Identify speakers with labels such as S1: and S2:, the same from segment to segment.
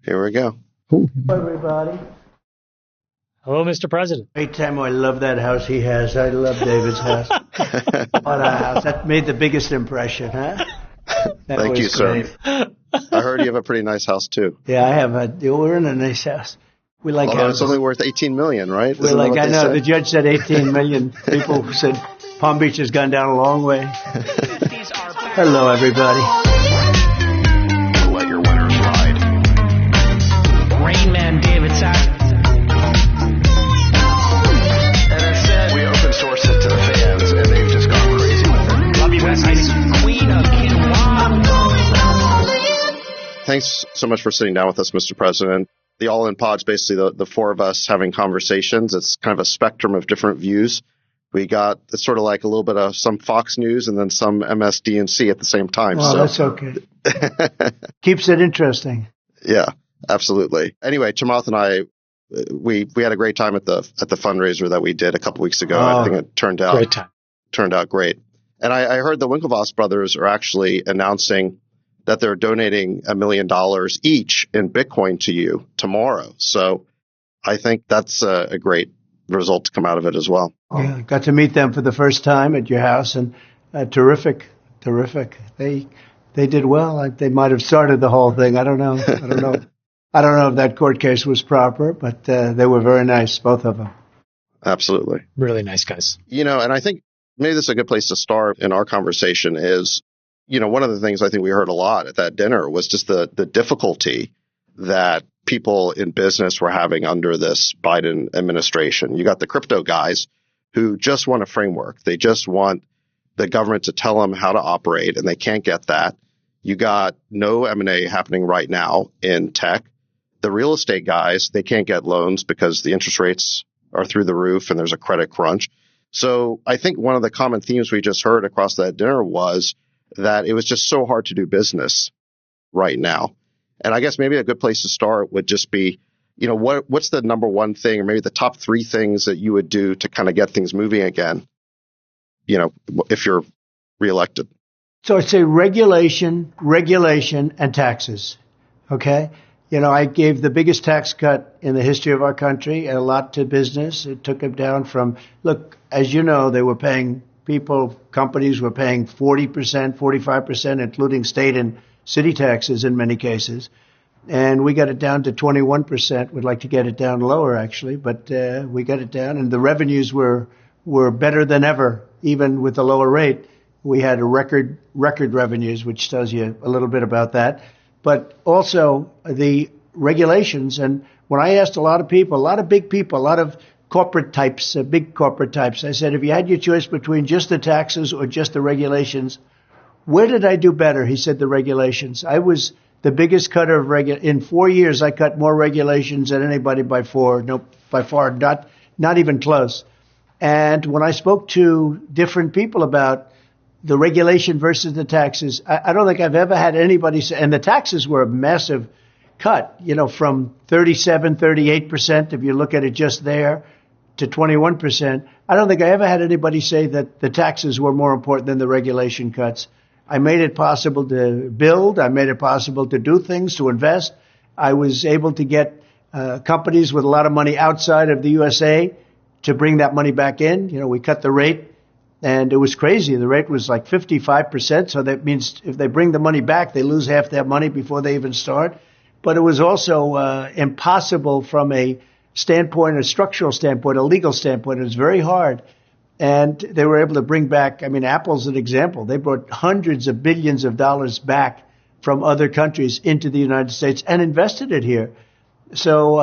S1: Here we go.
S2: Hello, everybody.
S3: Hello, Mr. President.
S2: Great time. I love that house he has. I love David's house. What a house. That made the biggest impression, huh?
S1: Thank you, sir. I heard you have a pretty nice house, too.
S2: Yeah, I have we're in a nice house. We like
S1: Although
S2: houses.
S1: it's only worth $18 million, right?
S2: We're like, I know, the judge said 18 million. People said Palm Beach has gone down a long way. Hello, everybody.
S4: Let your winners ride.
S5: Rain Man David Sack.
S4: And I said, we open source it to the fans, and they've just gone crazy with it.
S5: Love you guys. Queen of Quinoa.
S1: Thanks so much for sitting down with us, Mr. President. The All-In Pod's basically the four of us having conversations. It's kind of a spectrum of different views. We got it's sort of like a little bit of some Fox News and then some MSDNC at the same time.
S2: Oh,
S1: so
S2: that's okay. Keeps it interesting.
S1: Yeah, absolutely. Anyway, Chamath and I, we had a great time at the fundraiser that we did a couple weeks ago. I think it turned out great. And I heard the Winklevoss brothers are actually announcing that they're donating $1 million each in Bitcoin to you tomorrow. So I think that's a great result to come out of it as well.
S2: Yeah, got to meet them for the first time at your house, and terrific. They did well. They might have started the whole thing. I don't know. I don't know if that court case was proper, but they were very nice, both of them.
S1: Absolutely.
S3: Really nice guys.
S1: And I think maybe this is a good place to start in our conversation is, one of the things I think we heard a lot at that dinner was just the difficulty that people in business were having under this Biden administration. You got the crypto guys who just want a framework. They just want the government to tell them how to operate, and they can't get that. You got no M&A happening right now in tech. The real estate guys, they can't get loans because the interest rates are through the roof and there's a credit crunch. So I think one of the common themes we just heard across that dinner was that it was just so hard to do business right now. And I guess maybe a good place to start would just be, what's the number one thing or maybe the top three things that you would do to kind of get things moving again, if you're reelected?
S2: So I'd say regulation, and taxes. Okay? I gave the biggest tax cut in the history of our country, a lot to business. It took them down from, look, as you know, they were paying companies were paying 40%, 45%, including state and city taxes in many cases. And we got it down to 21%. We'd like to get it down lower, actually, but we got it down. And the revenues were better than ever, even with the lower rate. We had a record revenues, which tells you a little bit about that. But also the regulations. And when I asked a lot of people, a lot of big people, a lot of corporate types, big corporate types, I said, if you had your choice between just the taxes or just the regulations, where did I do better? He said the regulations. I was the biggest cutter of in 4 years. I cut more regulations than anybody by far, not even close. And when I spoke to different people about the regulation versus the taxes, I don't think I've ever had anybody say, and the taxes were a massive cut, from 38%, if you look at it just there, to 21%. I don't think I ever had anybody say that the taxes were more important than the regulation cuts. I made it possible to build. I made it possible to do things, to invest. I was able to get companies with a lot of money outside of the USA to bring that money back in. We cut the rate, and it was crazy. The rate was like 55%. So that means if they bring the money back, they lose half their money before they even start. But it was also impossible from a structural standpoint, a legal standpoint. It was very hard. And they were able to bring back, Apple's an example. They brought hundreds of billions of dollars back from other countries into the United States and invested it here. So,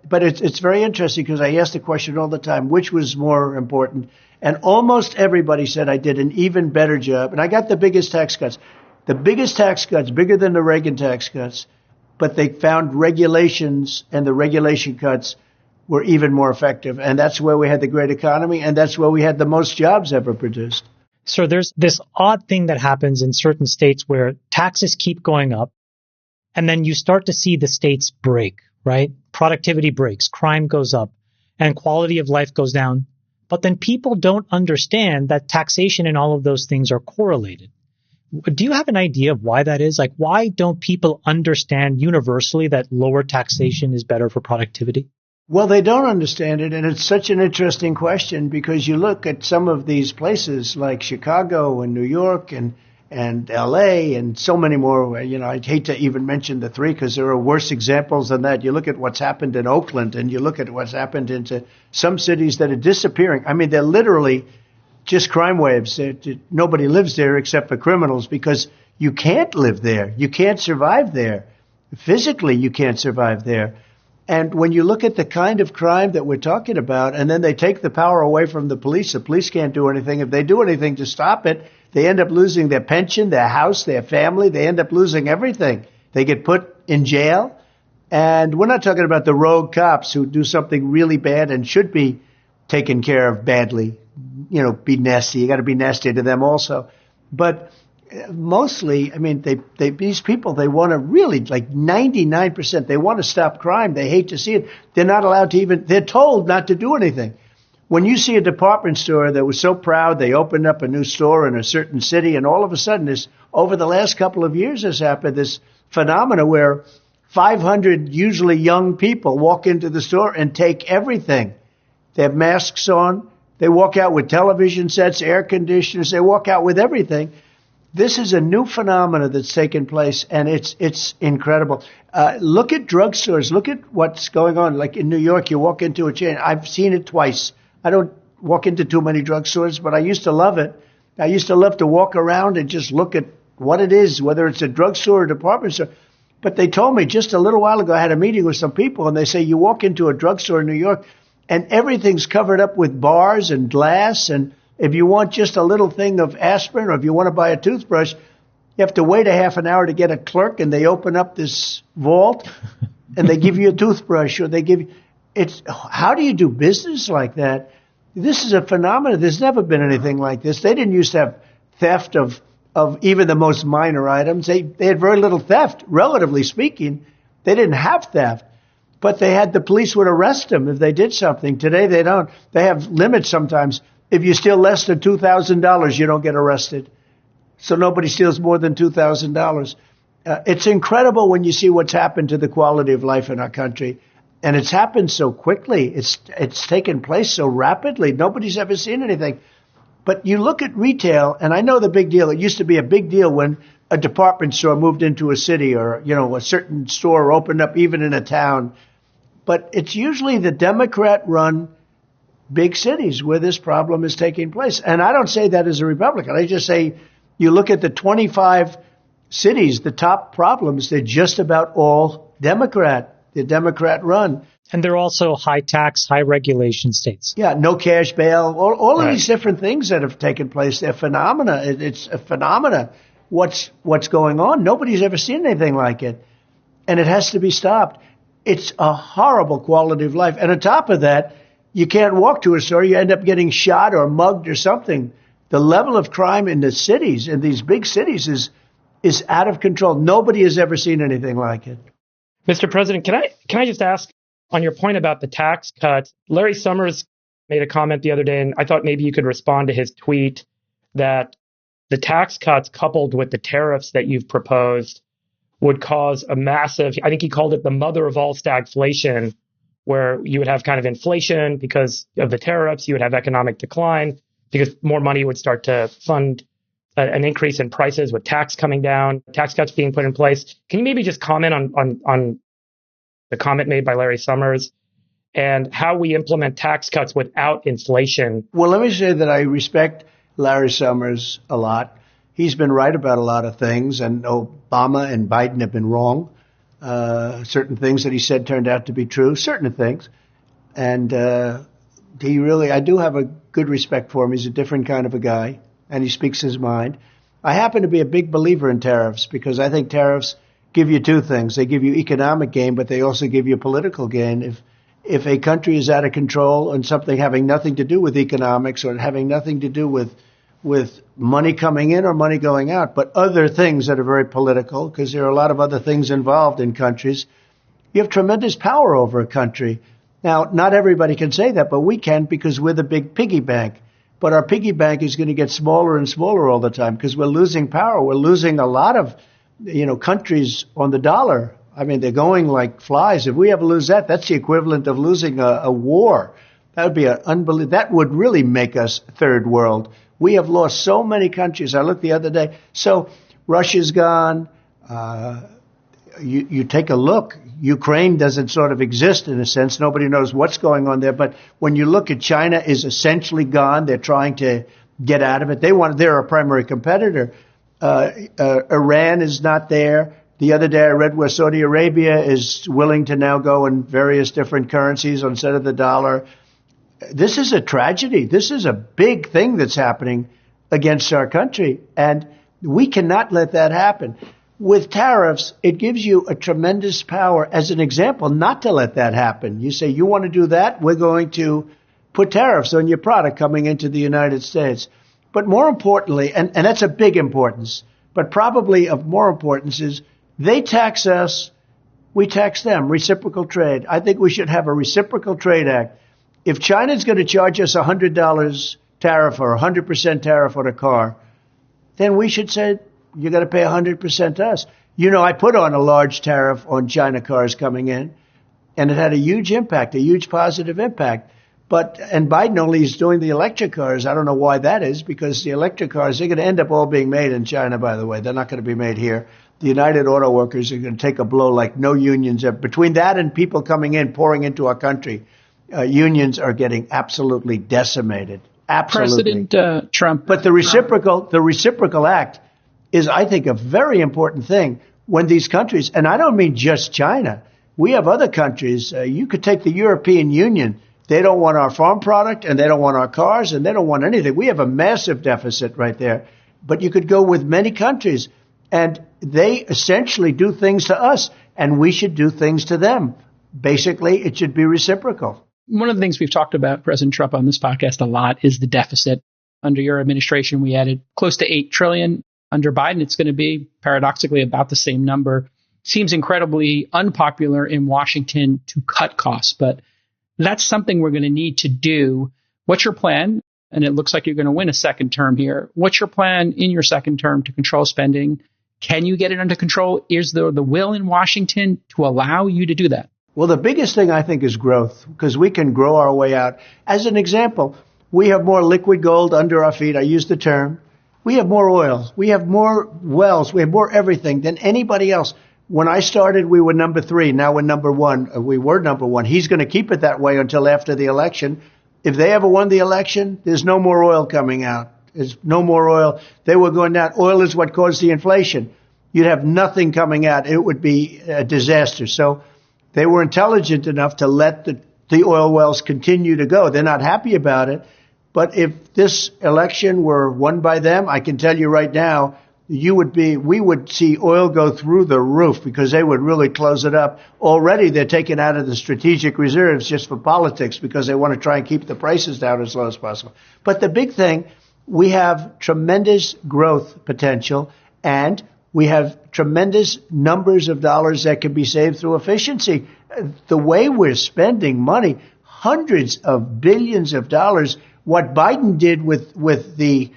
S2: but it's very interesting because I ask the question all the time, which was more important? And almost everybody said I did an even better job. And I got the biggest tax cuts. The biggest tax cuts, bigger than the Reagan tax cuts. But they found regulations, and the regulation cuts were even more effective. And that's where we had the great economy, and that's where we had the most jobs ever produced.
S3: So there's this odd thing that happens in certain states where taxes keep going up, and then you start to see the states break, right? Productivity breaks, crime goes up, and quality of life goes down. But then people don't understand that taxation and all of those things are correlated. Do you have an idea of why that is? Like, why don't people understand universally that lower taxation is better for productivity?
S2: Well, they don't understand it, and it's such an interesting question because you look at some of these places like Chicago and New York and L.A. and so many more. You know, I'd hate to even mention the three because there are worse examples than that. You look at what's happened in Oakland, and you look at what's happened into some cities that are disappearing. I mean, they're literally just crime waves. Nobody lives there except for criminals because you can't live there. You can't survive there. Physically, you can't survive there. And when you look at the kind of crime that we're talking about, and then they take the power away from the police can't do anything. If they do anything to stop it, they end up losing their pension, their house, their family. They end up losing everything. They get put in jail. And we're not talking about the rogue cops who do something really bad and should be taken care of badly. You know, be nasty. You got to be nasty to them also. But mostly, I mean, these people, they want to really, like 99%, they want to stop crime. They hate to see it. They're not allowed to they're told not to do anything. When you see a department store that was so proud, they opened up a new store in a certain city, and all of a sudden, over the last couple of years has happened, this phenomena where 500 usually young people walk into the store and take everything. They have masks on. They walk out with television sets, air conditioners. They walk out with everything. This is a new phenomena that's taken place, and it's incredible. Look at drugstores. Look at what's going on. Like in New York, you walk into a chain. I've seen it twice. I don't walk into too many drugstores, but I used to love it. I used to love to walk around and just look at what it is, whether it's a drugstore or a department store. But they told me just a little while ago, I had a meeting with some people, and they say you walk into a drugstore in New York, and everything's covered up with bars and glass, and if you want just a little thing of aspirin or if you want to buy a toothbrush, you have to wait a half an hour to get a clerk, and they open up this vault and they give you a toothbrush, or they give you, how do you do business like that? This is a phenomenon. There's never been anything like this. They didn't used to have theft of even the most minor items. They had very little theft, relatively speaking. They didn't have theft. But they had the police would arrest them if they did something. Today they don't. They have limits sometimes. If you steal less than $2,000, you don't get arrested. So nobody steals more than $2,000. It's incredible when you see what's happened to the quality of life in our country. And it's happened so quickly. It's taken place so rapidly. Nobody's ever seen anything. But you look at retail, and I know the big deal. It used to be a big deal when a department store moved into a city, or, you know, a certain store opened up even in a town. But it's usually the Democrat-run big cities where this problem is taking place. And I don't say that as a Republican. I just say you look at the 25 cities, the top problems, they're just about all Democrat. They're Democrat-run.
S3: And they're also high tax, high regulation states.
S2: Yeah, no cash bail, all of these different things that have taken place. They're phenomena. It's a phenomena. What's going on? Nobody's ever seen anything like it. And it has to be stopped. It's a horrible quality of life. And on top of that, you can't walk to a store. You end up getting shot or mugged or something. The level of crime in the cities, in these big cities, is out of control. Nobody has ever seen anything like it.
S6: Mr. President, can I just ask on your point about the tax cuts? Larry Summers made a comment the other day, and I thought maybe you could respond to his tweet that the tax cuts coupled with the tariffs that you've proposed would cause a massive, I think he called it the mother of all stagflation, where you would have kind of inflation because of the tariffs, you would have economic decline because more money would start to fund an increase in prices with tax coming down, tax cuts being put in place. Can you maybe just comment on the comment made by Larry Summers and how we implement tax cuts without inflation?
S2: Well, let me say that I respect Larry Summers a lot. He's been right about a lot of things, and Obama and Biden have been wrong. Certain things that he said turned out to be true, certain things. And I do have a good respect for him. He's a different kind of a guy, and he speaks his mind. I happen to be a big believer in tariffs because I think tariffs give you two things. They give you economic gain, but they also give you political gain. If a country is out of control on something having nothing to do with economics or having nothing to do with money coming in or money going out, but other things that are very political, because there are a lot of other things involved in countries, you have tremendous power over a country. Now, not everybody can say that, but we can because we're the big piggy bank. but our piggy bank is going to get smaller and smaller all the time because we're losing power. We're losing a lot of, countries on the dollar. I mean, they're going like flies. If we ever lose that, that's the equivalent of losing a war. That would be that would really make us third world. We have lost so many countries. I looked the other day. So Russia's gone. You take a look. Ukraine doesn't sort of exist in a sense. Nobody knows what's going on there. But when you look at China is essentially gone. They're trying to get out of it. They're a primary competitor. Iran is not there. The other day I read where Saudi Arabia is willing to now go in various different currencies instead of the dollar. This is a tragedy. This is a big thing that's happening against our country. And we cannot let that happen. With tariffs, it gives you a tremendous power, as an example, not to let that happen. You say, you want to do that? We're going to put tariffs on your product coming into the United States. But more importantly, and that's a big importance, but probably of more importance is they tax us, we tax them, reciprocal trade. I think we should have a reciprocal trade act. If China's going to charge us $100 tariff or 100% tariff on a car, then we should say, you got to pay 100% to us. I put on a large tariff on China cars coming in, and it had a huge impact, a huge positive impact. And Biden only is doing the electric cars. I don't know why that is, because the electric cars, they're going to end up all being made in China, by the way. They're not going to be made here. The United Auto Workers are going to take a blow like no unions have. Between that and people coming in, pouring into our country, unions are getting absolutely decimated. Absolutely.
S7: President Trump.
S2: But the reciprocal act is, I think, a very important thing when these countries, and I don't mean just China, we have other countries. You could take the European Union. They don't want our farm product, and they don't want our cars, and they don't want anything. We have a massive deficit right there. But you could go with many countries, and they essentially do things to us, and we should do things to them. Basically, it should be reciprocal.
S7: One of the things we've talked about, President Trump, on this podcast a lot is the deficit. Under your administration, we added close to $8 trillion. Under Biden, it's going to be paradoxically about the same number. Seems incredibly unpopular in Washington to cut costs, but that's something we're going to need to do. What's your plan? And it looks like you're going to win a second term here. What's your plan in your second term to control spending? Can you get it under control? Is there the will in Washington to allow you to do that?
S2: Well, the biggest thing I think is growth, because we can grow our way out. As an example, we have more liquid gold under our feet. I use the term. We have more oil. We have more wells. We have more everything than anybody else. When I started, we were number 3. Now we're number 1. We were number 1. He's going to keep it that way until after the election. If they ever won the election, there's no more oil coming out. There's no more oil. They were going down. Oil is what caused the inflation. You'd have nothing coming out. It would be a disaster. So they were intelligent enough to let the oil wells continue to go. They're not happy about it. But if this election were won by them, I can tell you right now, we would see oil go through the roof because they would really close it up. Already they're taking out of the strategic reserves just for politics because they want to try and keep the prices down as low as possible. But the big thing, we have tremendous growth potential and we have tremendous numbers of dollars that can be saved through efficiency. The way we're spending money, hundreds of billions of dollars, what Biden did with the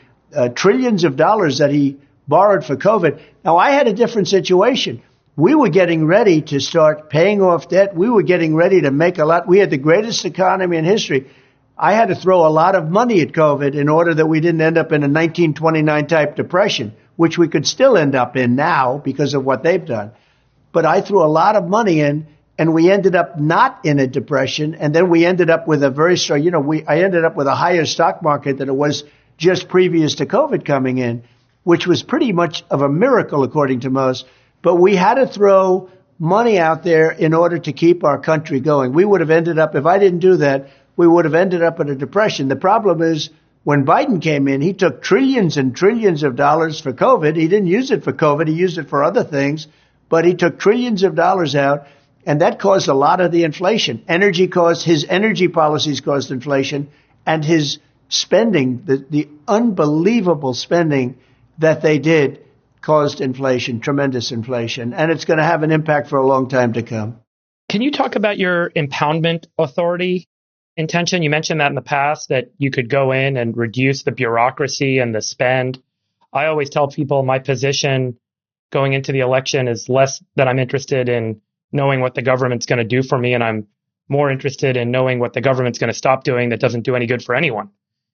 S2: trillions of dollars that he borrowed for COVID. Now, I had a different situation. We were getting ready to start paying off debt. We were getting ready to make a lot. We had the greatest economy in history. I had to throw a lot of money at COVID in order that we didn't end up in a 1929 type depression, which we could still end up in now because of what they've done. But I threw a lot of money in, and we ended up not in a depression. And then we ended up with a very strong, I ended up with a higher stock market than it was just previous to COVID coming in, which was pretty much of a miracle, according to most. But we had to throw money out there in order to keep our country going. We would have ended up, if I didn't do that, we would have ended up in a depression. The problem is, when Biden came in, he took trillions and trillions of dollars for COVID. He didn't use it for COVID. He used it for other things. But he took trillions of dollars out, and that caused a lot of the inflation. His energy policies caused inflation, and his spending, the unbelievable spending that they did, caused inflation, tremendous inflation. And it's going to have an impact for a long time to come.
S6: Can you talk about your impoundment authority? intention? You mentioned that in the past, that you could go in and reduce the bureaucracy and the spend. I always tell people my position going into the election is less that I'm interested in knowing what the government's going to do for me, and I'm more interested in knowing what the government's going to stop doing that doesn't do any good for anyone.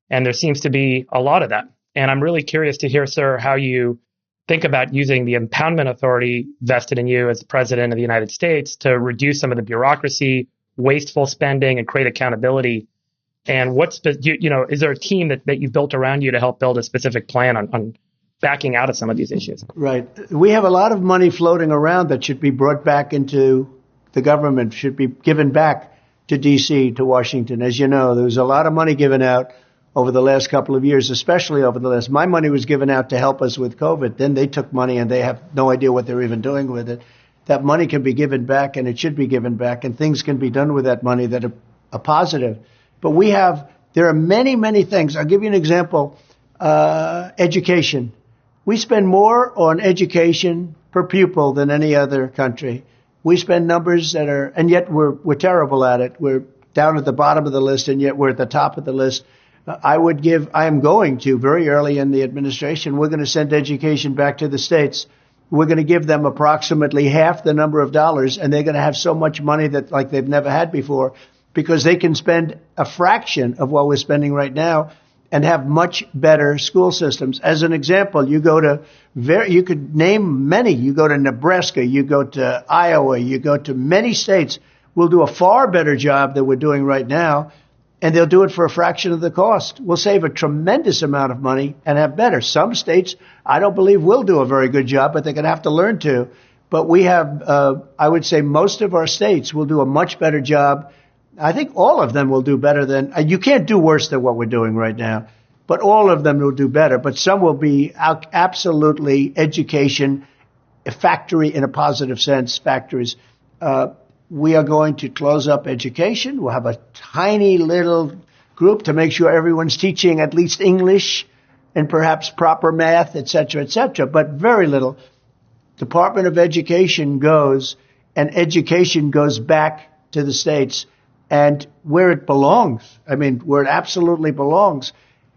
S6: And there seems to be a lot of that. And I'm really curious to hear, sir, how you think about using the impoundment authority vested in you as the president of the United States to reduce some of the bureaucracy, wasteful spending, and create accountability. And is there a team that you've built around you to help build a specific plan on backing out of some of these issues?
S2: Right. We have a lot of money floating around that should be brought back into the government, should be given back to D.C., to Washington. As you know, there was a lot of money given out over the last couple of years, especially my money was given out to help us with COVID. Then they took money and they have no idea what they're even doing with it. That money can be given back, and it should be given back, and things can be done with that money that are positive. But there are many, many things. I'll give you an example. Education. We spend more on education per pupil than any other country. We spend numbers and yet we're terrible at it. We're down at the bottom of the list, and yet we're at the top of the list. I am going to, very early in the administration, we're going to send education back to the states. We're going to give them approximately half the number of dollars, and they're going to have so much money that like they've never had before, because they can spend a fraction of what we're spending right now and have much better school systems. As an example, you could name many. You go to Nebraska, you go to Iowa, you go to many states. We'll do a far better job than we're doing right now, and they'll do it for a fraction of the cost. We'll save a tremendous amount of money and have better. Some states, I don't believe, will do a very good job, but they're going to have to learn to. But we have, I would say most of our states will do a much better job. I think all of them will do better than, you can't do worse than what we're doing right now, but all of them will do better. But some will be absolutely education, a factory in a positive sense, factories. We are going to close up education. We'll have a tiny little group to make sure everyone's teaching at least English and perhaps proper math, et cetera, but very little. Department of Education goes, and education goes back to the states and where it belongs. I mean, where it absolutely belongs.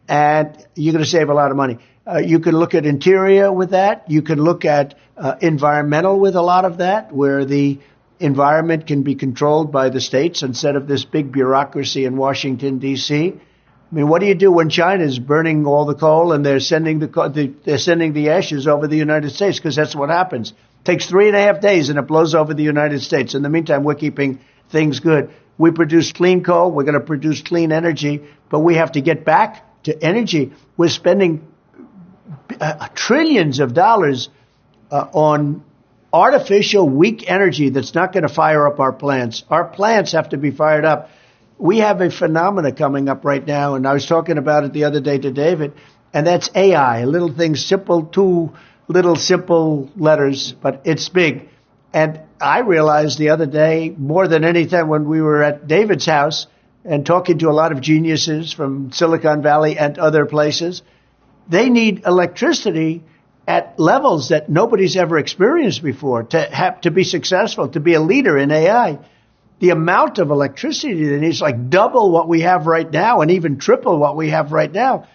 S2: And you're going to save a lot of money. You can look at interior with that. You can look at environmental with a lot of that, where the environment can be controlled by the states instead of this big bureaucracy in Washington, D.C. I mean, what do you do when China's burning all the coal and they're sending the ashes over the United States? Because that's what happens. It takes 3.5 days and it blows over the United States. In the meantime, we're keeping things good. We produce clean coal. We're going to produce clean energy, but we have to get back to energy. We're spending trillions of dollars on artificial, weak energy that's not going to fire up our plants. Our plants have to be fired up. We have a phenomena coming up right now, and I was talking about it the other day to David, and that's AI, little things, two little simple letters, but it's big. And I realized the other day, more than anything, when we were at David's house and talking to a lot of geniuses from Silicon Valley and other places, they need electricity at levels that nobody's ever experienced before to be successful, to be a leader in AI. The amount of electricity they need is like double what we have right now and even triple what we have right now.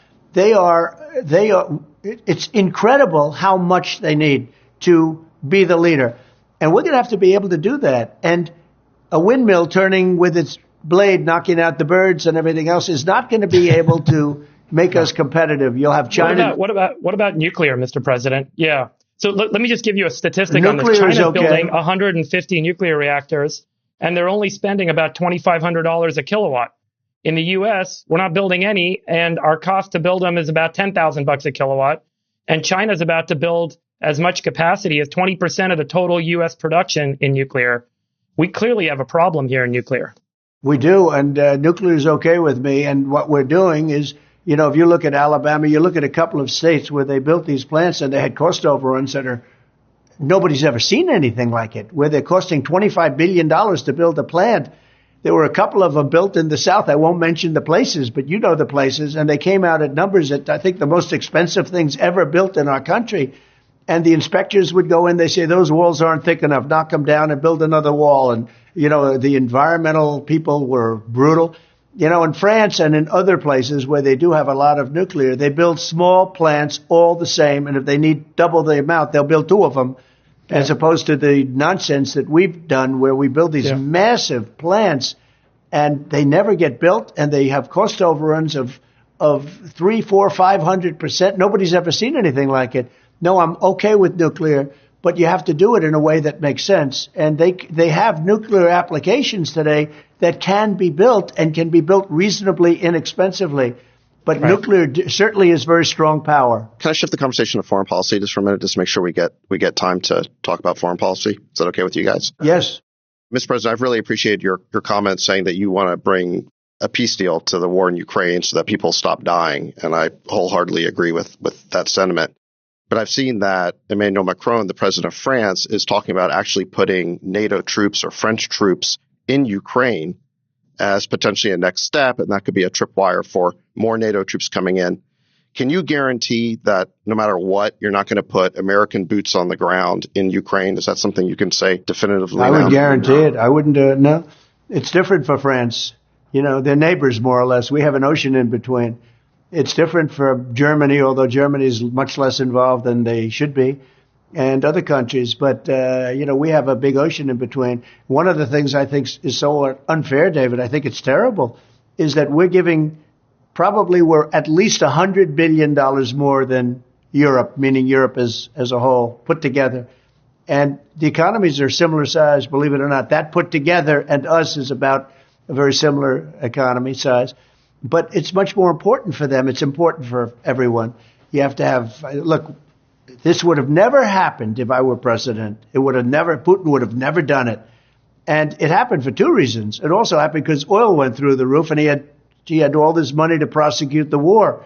S2: It's incredible how much they need to be the leader. And we're going to have to be able to do that. And a windmill turning with its blade, knocking out the birds and everything else is not going to be able to make us competitive. You'll have China.
S6: What about nuclear, Mr. President? Yeah. So let me just give you a statistic on this.
S2: Nuclear is
S6: China's
S2: okay.
S6: building 150 nuclear reactors, and they're only spending about $2,500 a kilowatt. In the U.S., we're not building any, and our cost to build them is about $10,000 a kilowatt. And China's about to build as much capacity as 20% of the total U.S. production in nuclear. We clearly have a problem here in nuclear.
S2: We do, and nuclear is okay with me. And what we're doing is, you know, if you look at Alabama, you look at a couple of states where they built these plants and they had cost overruns that nobody's ever seen anything like it, where they're costing $25 billion to build a plant. There were a couple of them built in the South. I won't mention the places, but you know the places. And they came out at numbers that I think the most expensive things ever built in our country. And the inspectors would go in, they say, those walls aren't thick enough, knock them down and build another wall. And, you know, the environmental people were brutal. You know, in France and in other places where they do have a lot of nuclear, they build small plants all the same. And if they need double the amount, they'll build two of them, as opposed to the nonsense that we've done where we build these massive plants and they never get built and they have cost overruns of 3, 4, 500%. Nobody's ever seen anything like it. No, I'm okay with nuclear, but you have to do it in a way that makes sense. And they have nuclear applications today that can be built and can be built reasonably inexpensively. But nuclear certainly is very strong power.
S1: Can I shift the conversation to foreign policy just for a minute, just to make sure we get time to talk about foreign policy? Is that okay with you guys?
S2: Yes.
S1: Mr. President, I've really appreciated your comments saying that you want to bring a peace deal to the war in Ukraine so that people stop dying. And I wholeheartedly agree with that sentiment. But I've seen that Emmanuel Macron, the president of France, is talking about actually putting NATO troops or French troops in Ukraine as potentially a next step. And that could be a tripwire for more NATO troops coming in. Can you guarantee that no matter what, you're not going to put American boots on the ground in Ukraine? Is that something you can say definitively?
S2: I would guarantee it. I wouldn't do it. No, it's different for France. You know, they're neighbors more or less. We have an ocean in between. It's different for Germany, although Germany is much less involved than they should be, and other countries. But, you know, we have a big ocean in between. One of the things I think is so unfair, David, I think it's terrible, is that we're at least $100 billion more than Europe, meaning Europe as a whole, put together. And the economies are similar size, believe it or not. That put together and us is about a very similar economy size. But it's much more important for them. It's important for everyone. You have to have, look, this would have never happened if I were president. Putin would have never done it. And it happened for two reasons. It also happened because oil went through the roof and he had all this money to prosecute the war.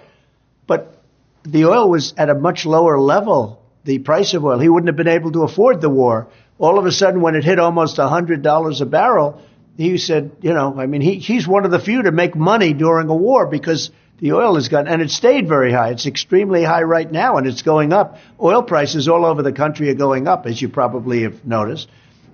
S2: But the oil was at a much lower level, the price of oil. He wouldn't have been able to afford the war. All of a sudden, when it hit almost $100 a barrel, he said, you know, I mean, he's one of the few to make money during a war because the oil has gone, and it stayed very high. It's extremely high right now, and it's going up. Oil prices all over the country are going up, as you probably have noticed.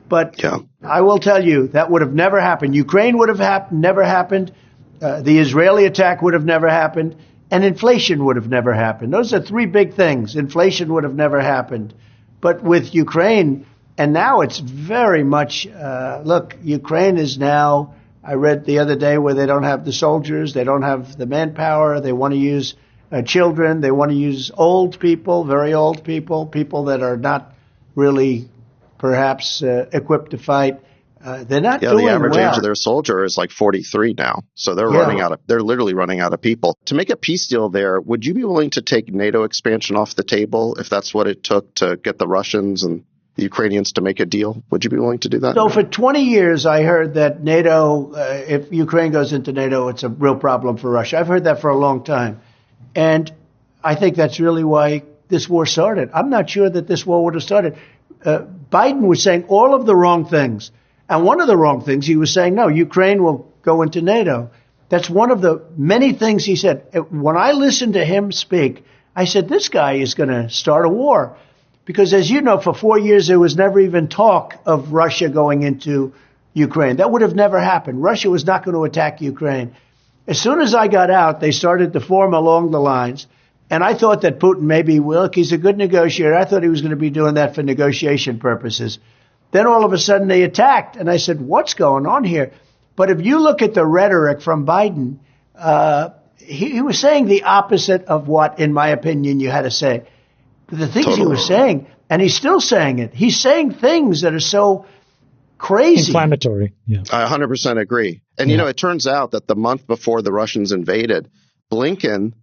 S2: But I will tell you, that would have never happened. Ukraine would have never happened. The Israeli attack would have never happened. And inflation would have never happened. Those are three big things. Inflation would have never happened. But with Ukraine, and now it's very much, look, Ukraine is now, I read the other day where they don't have the soldiers, they don't have the manpower, they want to use children, they want to use old people, very old people, people that are not really perhaps equipped to fight. They're not doing well.
S1: The average age of their soldier is like 43 now. So they're literally running out of people. To make a peace deal there, would you be willing to take NATO expansion off the table if that's what it took to get the Russians and the Ukrainians to make a deal? Would you be willing to do that?
S2: So for 20 years, I heard that NATO, if Ukraine goes into NATO, it's a real problem for Russia. I've heard that for a long time. And I think that's really why this war started. I'm not sure that this war would have started. Biden was saying all of the wrong things. And one of the wrong things, he was saying, no, Ukraine will go into NATO. That's one of the many things he said. When I listened to him speak, I said, this guy is going to start a war. Because as you know, for 4 years, there was never even talk of Russia going into Ukraine. That would have never happened. Russia was not going to attack Ukraine. As soon as I got out, they started to form along the lines. And I thought that Putin maybe, look, he's a good negotiator. I thought he was going to be doing that for negotiation purposes. Then all of a sudden they attacked. And I said, what's going on here? But if you look at the rhetoric from Biden, he was saying the opposite of what, in my opinion, you had to say. The things he was saying, and he's still saying it. He's saying things that are so crazy.
S3: Inflammatory. Yeah.
S1: I 100% agree. And, you know, it turns out that the month before the Russians invaded, Blinken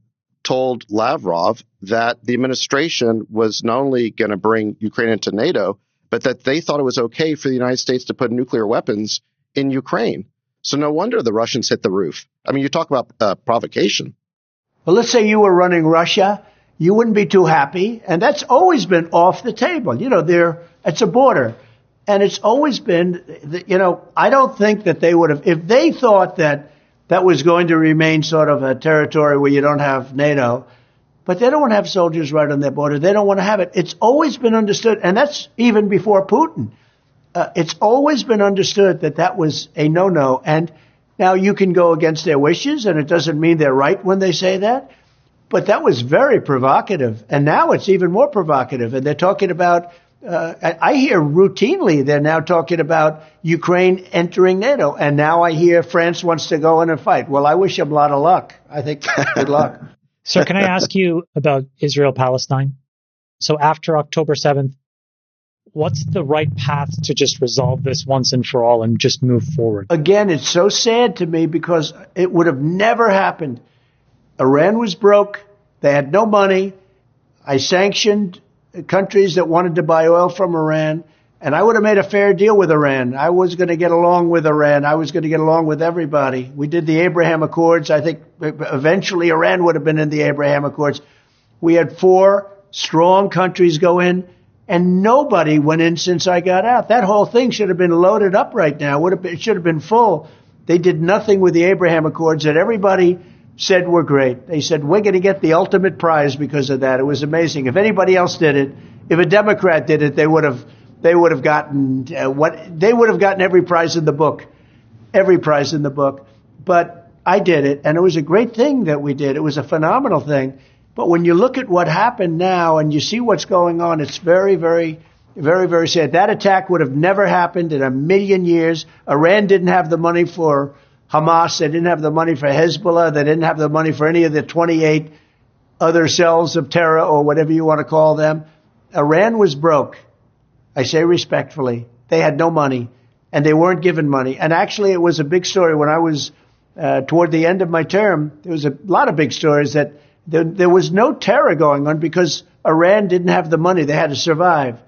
S1: told Lavrov that the administration was not only going to bring Ukraine into NATO, but that they thought it was okay for the United States to put nuclear weapons in Ukraine. So no wonder the Russians hit the roof. I mean, you talk about provocation.
S2: Well, let's say you were running Russia. You wouldn't be too happy. And that's always been off the table. You know, it's a border. And it's always been, you know, I don't think that they would have, if they thought that that was going to remain sort of a territory where you don't have NATO, but they don't want to have soldiers right on their border. They don't want to have it. It's always been understood, and that's even before Putin. It's always been understood that that was a no-no. And Now, you can go against their wishes, and it doesn't mean they're right when they say that. But that was very provocative. And now it's even more provocative. And they're talking about, I hear routinely, they're now talking about Ukraine entering NATO. And now I hear France wants to go in and fight. Well, I wish them a lot of luck. I think good luck.
S3: Sir, can I ask you about Israel-Palestine? So after October 7th, what's the right path to just resolve this once and for all and just move forward?
S2: Again, it's so sad to me because it would have never happened. Iran was broke. They had no money. I sanctioned countries that wanted to buy oil from Iran, and I would have made a fair deal with Iran. I was going to get along with Iran. I was going to get along with everybody. We did the Abraham Accords. I think eventually Iran would have been in the Abraham Accords. We had 4 strong countries go in, and nobody went in since I got out. That whole thing should have been loaded up right now. It should have been full. They did nothing with the Abraham Accords that everybody said were great. They said, we're going to get the ultimate prize because of that. It was amazing. If anybody else did it, if a Democrat did it, they would have gotten they would have gotten every prize in the book. Every prize in the book. But I did it, and it was a great thing that we did. It was a phenomenal thing. But when you look at what happened now and you see what's going on, it's very, very, very, very sad. That attack would have never happened in a million years. Iran didn't have the money for Hamas. They didn't have the money for Hezbollah. They didn't have the money for any of the 28 other cells of terror or whatever you want to call them. Iran was broke. I say respectfully. They had no money, and they weren't given money. And actually, it was a big story. When I was toward the end of my term, there was a lot of big stories that there was no terror going on because Iran didn't have the money. They had to survive.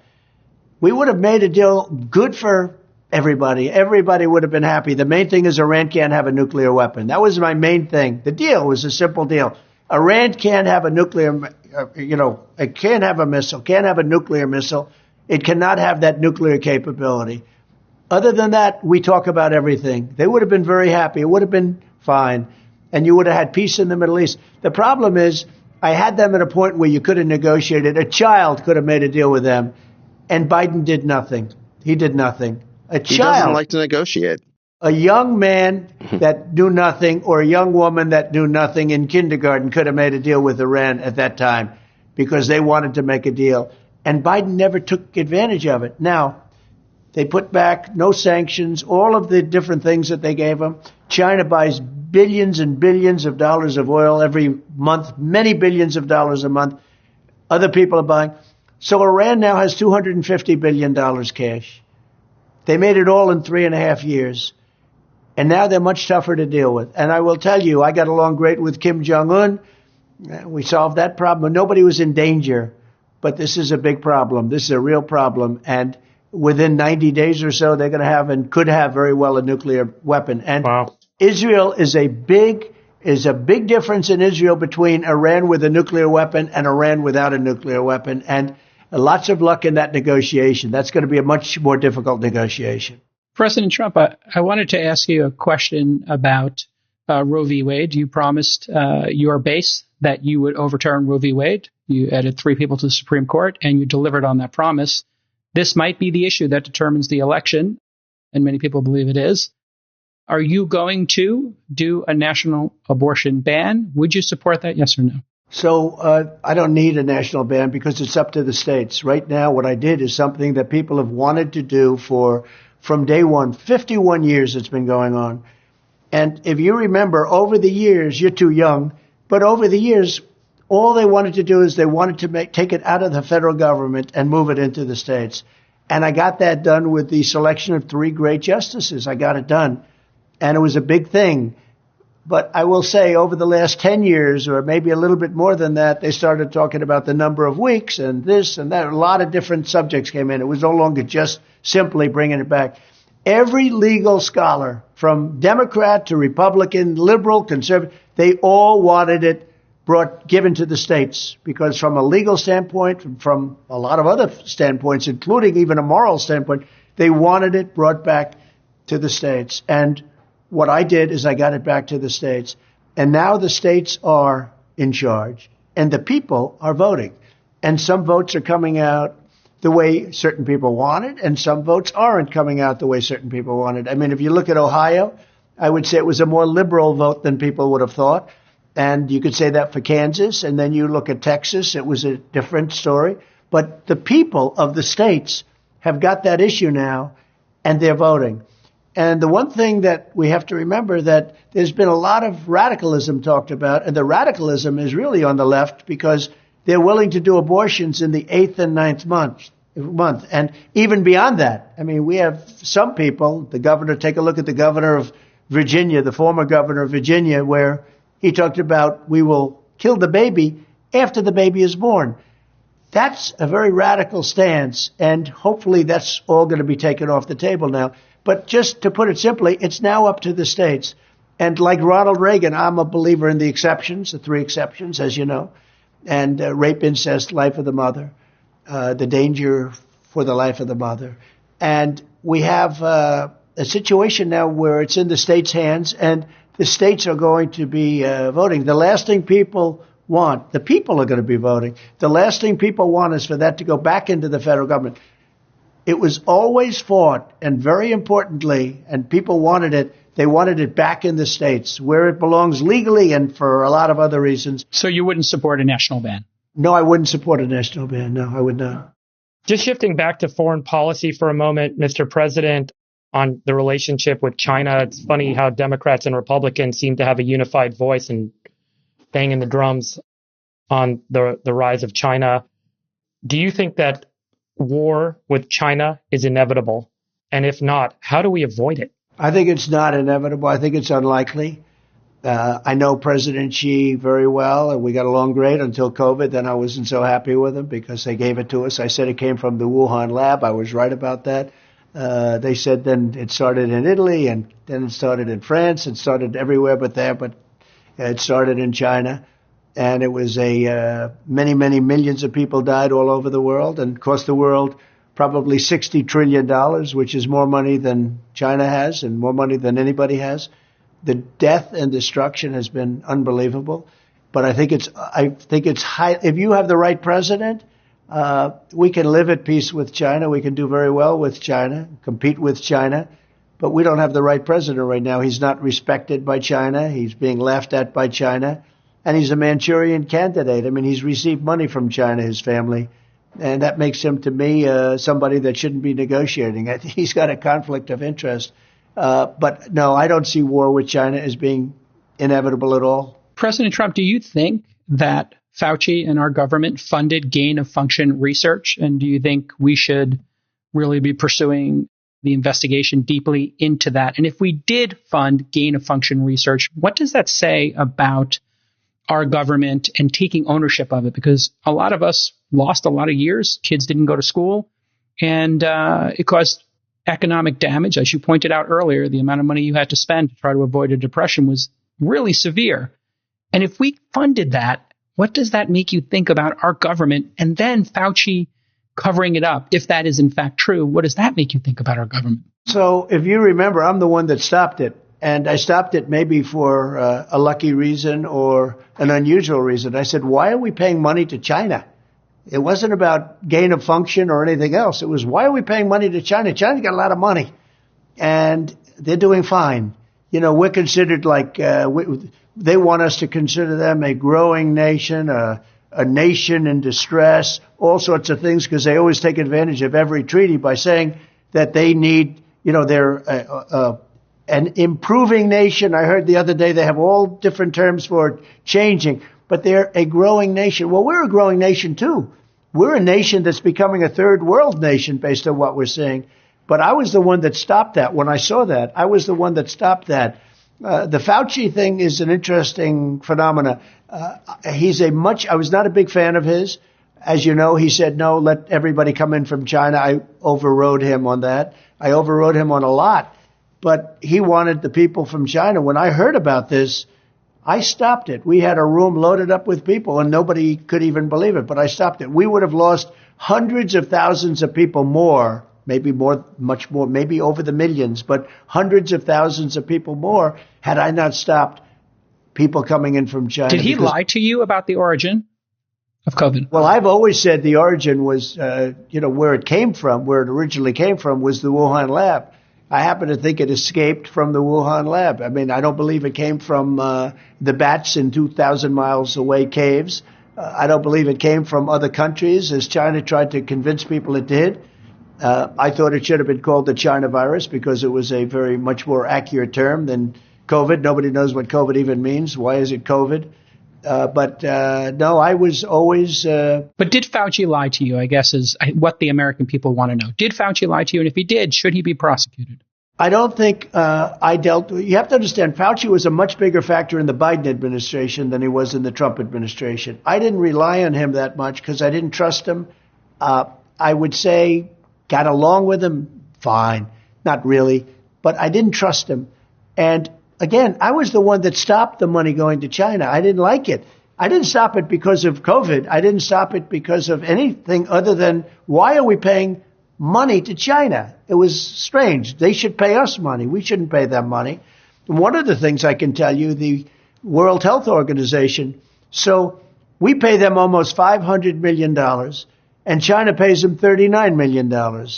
S2: We would have made a deal good for everybody. Everybody would have been happy. The main thing is Iran can't have a nuclear weapon. That was my main thing. The deal was a simple deal. Iran can't have a nuclear, it can't have a missile, can't have a nuclear missile. It cannot have that nuclear capability. Other than that, we talk about everything. They would have been very happy. It would have been fine. And you would have had peace in the Middle East. The problem is, I had them at a point where you could have negotiated. A child could have made a deal with them. And Biden did nothing. He did nothing.
S1: He doesn't like to negotiate.
S2: A young man that knew nothing or a young woman that knew nothing in kindergarten could have made a deal with Iran at that time because they wanted to make a deal. And Biden never took advantage of it. Now, they put back no sanctions, all of the different things that they gave them. China buys billions and billions of dollars of oil every month, many billions of dollars a month. Other people are buying. So Iran now has $250 billion cash. They made it all in 3.5 years. And now they're much tougher to deal with. And I will tell you, I got along great with Kim Jong-un. We solved that problem. Nobody was in danger. But this is a big problem. This is a real problem. And within 90 days or so, they're going to have and could have very well a nuclear weapon. And
S6: Wow.
S2: Israel is a big difference in Israel between Iran with a nuclear weapon and Iran without a nuclear weapon. And lots of luck in that negotiation. That's going to be a much more difficult negotiation.
S7: President Trump, I wanted to ask you a question about Roe v. Wade. You promised your base that you would overturn Roe v. Wade. You added 3 people to the Supreme Court, and you delivered on that promise. This might be the issue that determines the election, and many people believe it is. Are you going to do a national abortion ban? Would you support that, yes or no?
S2: So I don't need a national ban because it's up to the states. Right now, what I did is something that people have wanted to do from day one. 51 years it's been going on. And if you remember, over the years, you're too young, but over the years, all they wanted to do is they wanted to take it out of the federal government and move it into the states. And I got that done with the selection of 3 great justices. I got it done. And it was a big thing. But I will say over the last 10 years, or maybe a little bit more than that, they started talking about the number of weeks and this and that. A lot of different subjects came in. It was no longer just simply bringing it back. Every legal scholar, from Democrat to Republican, liberal, conservative, they all wanted it given to the states. Because from a legal standpoint, from a lot of other standpoints, including even a moral standpoint, they wanted it brought back to the states. And what I did is I got it back to the states. And now the states are in charge. And the people are voting. And some votes are coming out the way certain people wanted, and some votes aren't coming out the way certain people wanted. I mean, if you look at Ohio, I would say it was a more liberal vote than people would have thought. And you could say that for Kansas. And then you look at Texas, it was a different story. But the people of the states have got that issue now, and they're voting. And the one thing that we have to remember that there's been a lot of radicalism talked about, and the radicalism is really on the left because they're willing to do abortions in the 8th and 9th month. And even beyond that, I mean, we have some people, the governor, take a look at the governor of Virginia, the former governor of Virginia, where he talked about we will kill the baby after the baby is born. That's a very radical stance, and hopefully that's all going to be taken off the table now. But just to put it simply, it's now up to the states. And like Ronald Reagan, I'm a believer in the exceptions, the 3 exceptions, as you know, and rape, incest, life of the mother, the danger for the life of the mother. And we have a situation now where it's in the states' hands, and the states are going to be voting. The last thing people want, the people are going to be voting. The last thing people want is for that to go back into the federal government. It was always fought, and very importantly, and people wanted it, they wanted it back in the states where it belongs legally and for a lot of other reasons.
S7: So you wouldn't support a national ban?
S2: No, I wouldn't support a national ban. No, I would not.
S6: Just shifting back to foreign policy for a moment, Mr. President, on the relationship with China, it's funny how Democrats and Republicans seem to have a unified voice and banging the drums on the rise of China. Do you think that war with China is inevitable? And if not, how do we avoid it?
S2: I think it's not inevitable. I think it's unlikely. I know President Xi very well, and we got along great until COVID. Then I wasn't so happy with him because they gave it to us. I said it came from the Wuhan lab. I was right about that. They said then it started in Italy, and then it started in France. It started everywhere but there, but it started in China. And it was many, many millions of people died all over the world and cost the world probably $60 trillion, which is more money than China has and more money than anybody has. The death and destruction has been unbelievable. But I think it's high. If you have the right president, we can live at peace with China. We can do very well with China, compete with China. But we don't have the right president right now. He's not respected by China. He's being laughed at by China. And he's a Manchurian candidate. I mean, he's received money from China, his family. And that makes him, to me, somebody that shouldn't be negotiating. I think he's got a conflict of interest. But no, I don't see war with China as being inevitable at all.
S7: President Trump, do you think that Fauci and our government funded gain-of-function research? And do you think we should really be pursuing the investigation deeply into that? And if we did fund gain-of-function research, what does that say about our government and taking ownership of it? Because a lot of us lost a lot of years. Kids didn't go to school, and it caused economic damage. As you pointed out earlier, the amount of money you had to spend to try to avoid a depression was really severe. And if we funded that, what does that make you think about our government? And then Fauci covering it up, if that is in fact true, what does that make you think about our government?
S2: So if you remember, I'm the one that stopped it. And I stopped it maybe for a lucky reason or an unusual reason. I said, why are we paying money to China? It wasn't about gain of function or anything else. It was, why are we paying money to China? China's got a lot of money, and they're doing fine. You know, we're considered like they want us to consider them a growing nation, a nation in distress, all sorts of things, because they always take advantage of every treaty by saying that they need, you know, they're an improving nation. I heard the other day they have all different terms for changing, but they're a growing nation. Well, we're a growing nation too. We're a nation that's becoming a third world nation based on what we're seeing. But I was the one that stopped that when I saw that. I was the one that stopped that. The Fauci thing is an interesting phenomena. I was not a big fan of his. As you know, he said, no, let everybody come in from China. I overrode him on that. I overrode him on a lot. But he wanted the people from China. When I heard about this, I stopped it. We had a room loaded up with people, and nobody could even believe it. But I stopped it. We would have lost hundreds of thousands of people more, maybe more, much more, maybe over the millions, but hundreds of thousands of people more had I not stopped people coming in from China.
S7: Did he lie to you about the origin of COVID?
S2: Well, I've always said the origin was, where it came from, where it originally came from was the Wuhan lab. I happen to think it escaped from the Wuhan lab. I mean, I don't believe it came from the bats in 2,000 miles away caves. I don't believe it came from other countries, as China tried to convince people it did. I thought it should have been called the China virus because it was a very much more accurate term than COVID. Nobody knows what COVID even means. Why is it COVID? But no, I was always.
S7: But did Fauci lie to you, I guess, is what the American people want to know. Did Fauci lie to you? And if he did, should he be prosecuted?
S2: I don't think I dealt. You have to understand, Fauci was a much bigger factor in the Biden administration than he was in the Trump administration. I didn't rely on him that much because I didn't trust him. I would say got along with him fine, not really, but I didn't trust him. And again, I was the one that stopped the money going to China. I didn't like it. I didn't stop it because of COVID. I didn't stop it because of anything other than why are we paying money to China? It was strange. They should pay us money. We shouldn't pay them money. And one of the things I can tell you, the World Health Organization, so we pay them almost $500 million, and China pays them $39 million.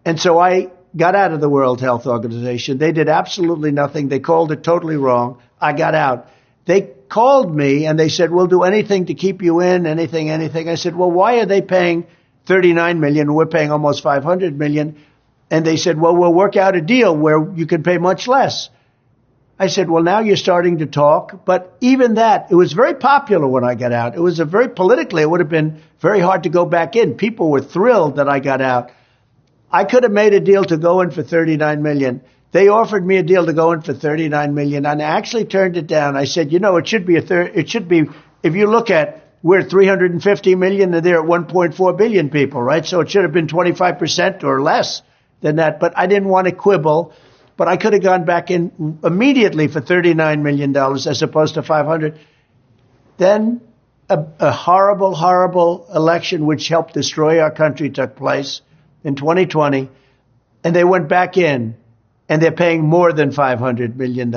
S2: And so I got out of the World Health Organization. They did absolutely nothing. They called it totally wrong. I got out. They called me and they said, we'll do anything to keep you in, anything. I said, well, why are they paying $39 million? We're paying almost $500 million. And they said, well, we'll work out a deal where you can pay much less. I said, well, now you're starting to talk. But even that, it was very popular when I got out. It was politically, it would have been very hard to go back in. People were thrilled that I got out. I could have made a deal to go in for $39 million. They offered me a deal to go in for $39 million, and I actually turned it down. I said, it should be if you look at, we're at $350 million and they're at 1.4 billion people, right? So it should have been 25% or less than that, but I didn't want to quibble. But I could have gone back in immediately for $39 million as opposed to $500. Then a horrible, horrible election which helped destroy our country took place in 2020, and they went back in, and they're paying more than $500 million.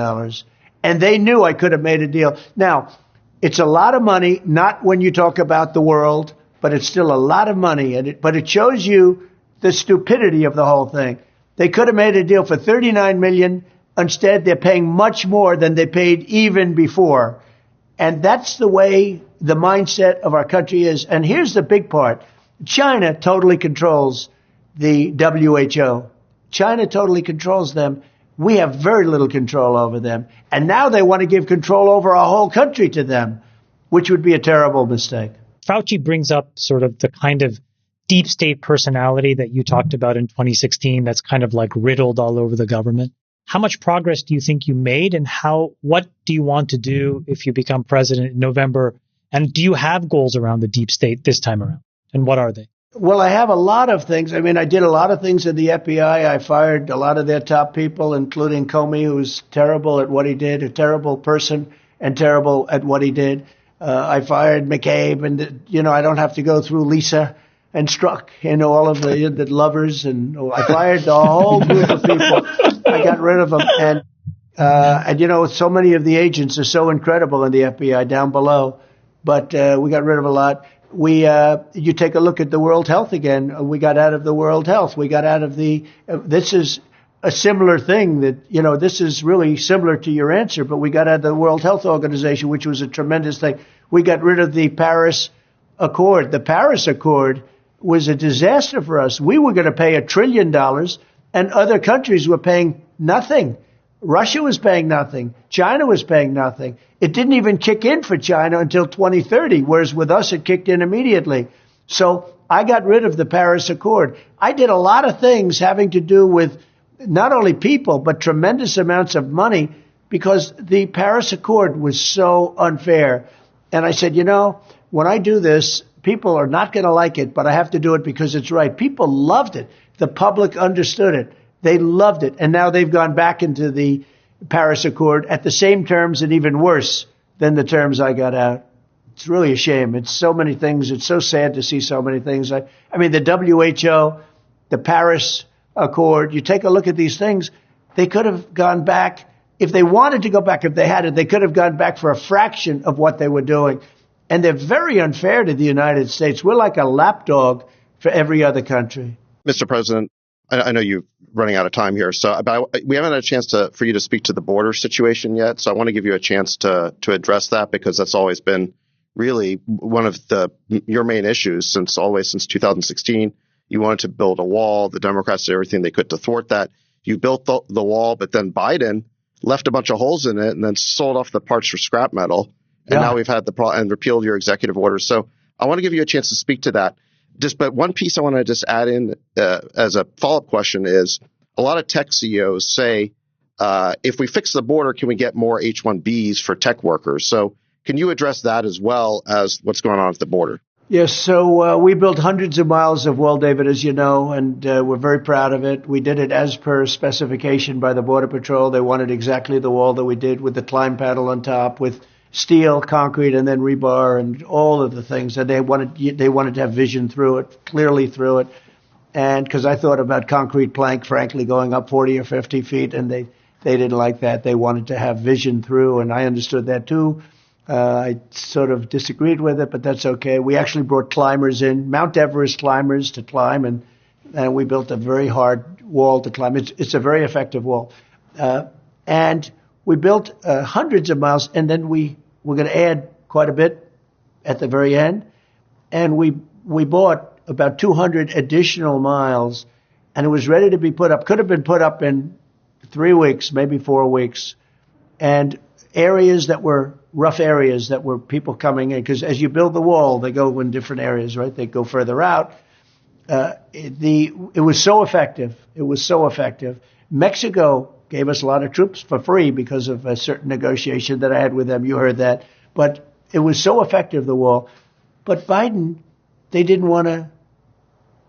S2: And they knew I could have made a deal. Now, it's a lot of money, not when you talk about the world, but it's still a lot of money. But it shows you the stupidity of the whole thing. They could have made a deal for $39 million. Instead, they're paying much more than they paid even before. And that's the way the mindset of our country is. And here's the big part. China totally controls the WHO. China totally controls them. We have very little control over them. And now they want to give control over our whole country to them, which would be a terrible mistake.
S3: Fauci brings up sort of the kind of deep state personality that you talked about in 2016 that's kind of like riddled all over the government. How much progress do you think you made, and what do you want to do if you become president in November? And do you have goals around the deep state this time around? And what are they?
S2: Well, I have a lot of things. I mean, I did a lot of things in the FBI. I fired a lot of their top people, including Comey, who's terrible at what he did, a terrible person and terrible at what he did. I fired McCabe, and, I don't have to go through Lisa and Strzok, all of the lovers. And I fired the whole group of people. I got rid of them. And so many of the agents are so incredible in the FBI down below. But we got rid of a lot. You take a look at the World Health again. We got out of the World Health. We got out of this is a similar thing that, this is really similar to your answer, but we got out of the World Health Organization, which was a tremendous thing. We got rid of the Paris Accord. The Paris Accord was a disaster for us. We were going to pay $1 trillion, and other countries were paying nothing. Russia was paying nothing. China was paying nothing. It didn't even kick in for China until 2030, whereas with us it kicked in immediately. So I got rid of the Paris Accord. I did a lot of things having to do with not only people, but tremendous amounts of money, because the Paris Accord was so unfair. And I said, when I do this, people are not going to like it, but I have to do it because it's right. People loved it. The public understood it. They loved it. And now they've gone back into the Paris Accord at the same terms and even worse than the terms I got out. It's really a shame. It's so many things. It's so sad to see so many things. I mean, the WHO, the Paris Accord, you take a look at these things, they could have gone back. If they wanted to go back, if they had it, they could have gone back for a fraction of what they were doing. And they're very unfair to the United States. We're like a lapdog for every other country.
S1: Mr. President, I know you've running out of time here. So we haven't had a chance for you to speak to the border situation yet. So I want to give you a chance to address that, because that's always been really one of your main issues since 2016. You wanted to build a wall. The Democrats did everything they could to thwart that. You built the wall, but then Biden left a bunch of holes in it and then sold off the parts for scrap metal. And now we've had and repealed your executive orders. So I want to give you a chance to speak to that. But one piece I want to just add in as a follow-up question is, a lot of tech CEOs say, if we fix the border, can we get more H-1Bs for tech workers? So can you address that as well as what's going on at the border?
S2: Yes, so we built hundreds of miles of wall, David, as you know, and we're very proud of it. We did it as per specification by the Border Patrol. They wanted exactly the wall that we did, with the climb panel on top, with steel, concrete, and then rebar, and all of the things. And they wanted to have vision through it, clearly through it. And because I thought about concrete plank, frankly, going up 40 or 50 feet, and they didn't like that. They wanted to have vision through, and I understood that too. I sort of disagreed with it, but that's okay. We actually brought climbers in, Mount Everest climbers, to climb, and we built a very hard wall to climb. It's a very effective wall. And we built hundreds of miles, and then we're going to add quite a bit at the very end. And we bought about 200 additional miles, and it was ready to be put up. Could have been put up in 3 weeks, maybe 4 weeks. And areas that were rough areas that were people coming in, because as you build the wall, they go in different areas, right? They go further out. It was so effective. It was so effective. Mexico gave us a lot of troops for free because of a certain negotiation that I had with them. You heard that. But it was so effective, the wall. But Biden, they didn't want to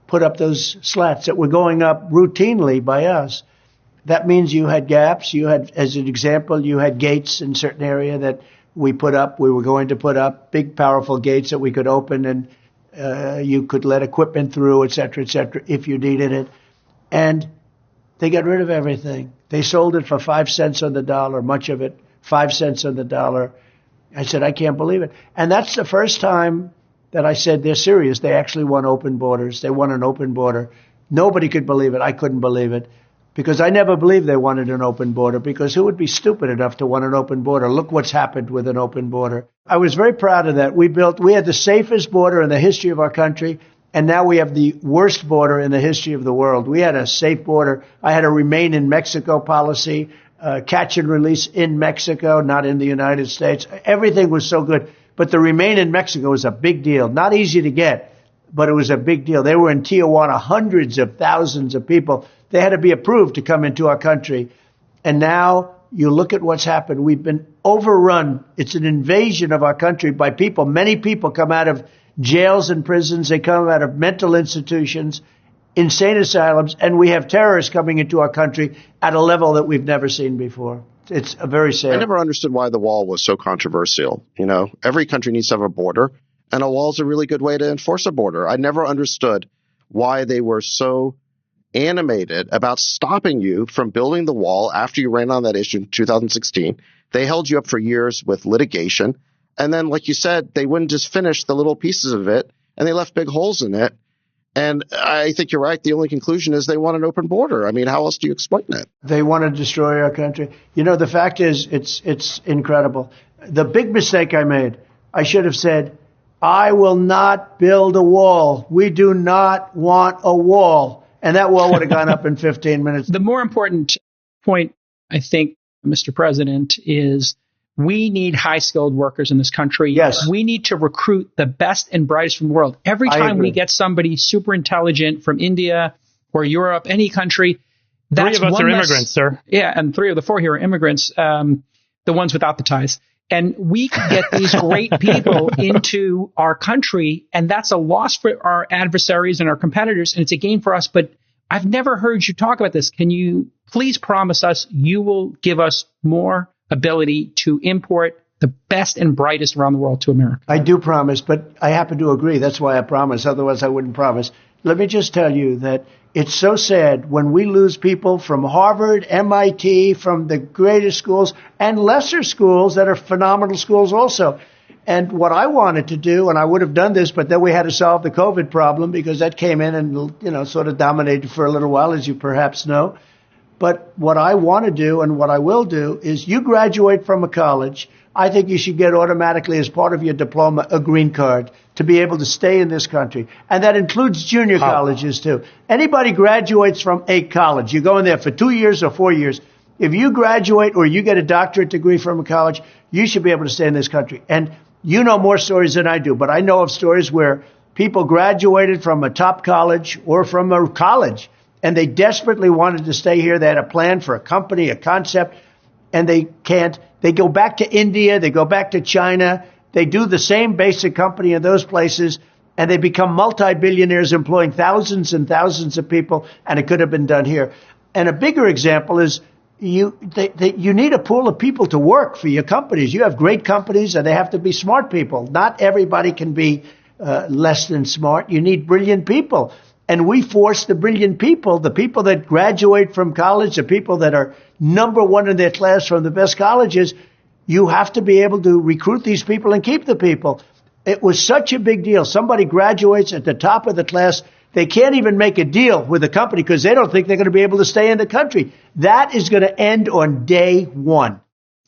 S2: put up those slats that were going up routinely by us. That means you had gaps. You had, as an example, you had gates in certain area that we were going to put up big, powerful gates that we could open, and you could let equipment through, et cetera, if you needed it. And they got rid of everything. They sold it for 5 cents on the dollar, much of it, 5 cents on the dollar. I said, I can't believe it. And that's the first time that I said they're serious. They actually want open borders. They want an open border. Nobody could believe it. I couldn't believe it. Because I never believed they wanted an open border, because who would be stupid enough to want an open border? Look what's happened with an open border. I was very proud of that. We had the safest border in the history of our country, and now we have the worst border in the history of the world. We had a safe border. I had a remain in Mexico policy, catch and release in Mexico, not in the United States. Everything was so good. But the remain in Mexico was a big deal. Not easy to get, but it was a big deal. They were in Tijuana, hundreds of thousands of people. They had to be approved to come into our country. And now you look at what's happened. We've been overrun. It's an invasion of our country by people. Many people come out of jails and prisons. They come out of mental institutions, insane asylums, and we have terrorists coming into our country at a level that we've never seen before. It's a very sad.
S1: I never understood why the wall was so controversial. You know, every country needs to have a border, and a wall is a really good way to enforce a border. I never understood why they were so animated about stopping you from building the wall after you ran on that issue in 2016. They held you up for years with litigation. And then, like you said, they wouldn't just finish the little pieces of it, and they left big holes in it. And I think you're right. The only conclusion is they want an open border. I mean, how else do you explain it?
S2: They want to destroy our country. You know, the fact is, it's incredible. The big mistake I made, I should have said, I will not build a wall. We do not want a wall. And that wall would have gone up in 15 minutes.
S7: The more important point, I think, Mr. President, is we need high-skilled workers in this country.
S2: Yes.
S7: We need to recruit the best and brightest from the world. Every time we get somebody super intelligent from India or Europe, any country, that's
S6: 3 of us are immigrants, sir.
S7: Yeah, and 3 of the 4 here are immigrants, the ones without the ties. And we could get these great people into our country, and that's a loss for our adversaries and our competitors, and it's a gain for us. But I've never heard you talk about this. Can you please promise us you will give us more ability to import the best and brightest around the world to America?
S2: I do promise, but I happen to agree. That's why I promise. Otherwise, I wouldn't promise. Let me just tell you that it's so sad when we lose people from Harvard, MIT, from the greatest schools and lesser schools that are phenomenal schools also. And what I wanted to do, and I would have done this, but then we had to solve the COVID problem because that came in and, sort of dominated for a little while, as you perhaps know. But what I want to do and what I will do is you graduate from a college, I think you should get automatically as part of your diploma a green card to be able to stay in this country. And that includes junior colleges too. Anybody graduates from a college, you go in there for 2 years or 4 years. If you graduate or you get a doctorate degree from a college, you should be able to stay in this country. And you know more stories than I do, but I know of stories where people graduated from a top college or from a college and they desperately wanted to stay here. They had a plan for a company, a concept, and they can't. They go back to India, they go back to China, they do the same basic company in those places, and they become multi-billionaires employing thousands and thousands of people, and it could have been done here. And a bigger example is you need a pool of people to work for your companies. You have great companies, and they have to be smart people. Not everybody can be less than smart. You need brilliant people. And we force the brilliant people, the people that graduate from college, the people that are number one in their class from the best colleges, you have to be able to recruit these people and keep the people. It was such a big deal. Somebody graduates at the top of the class. They can't even make a deal with the company because they don't think they're going to be able to stay in the country. That is going to end on day one.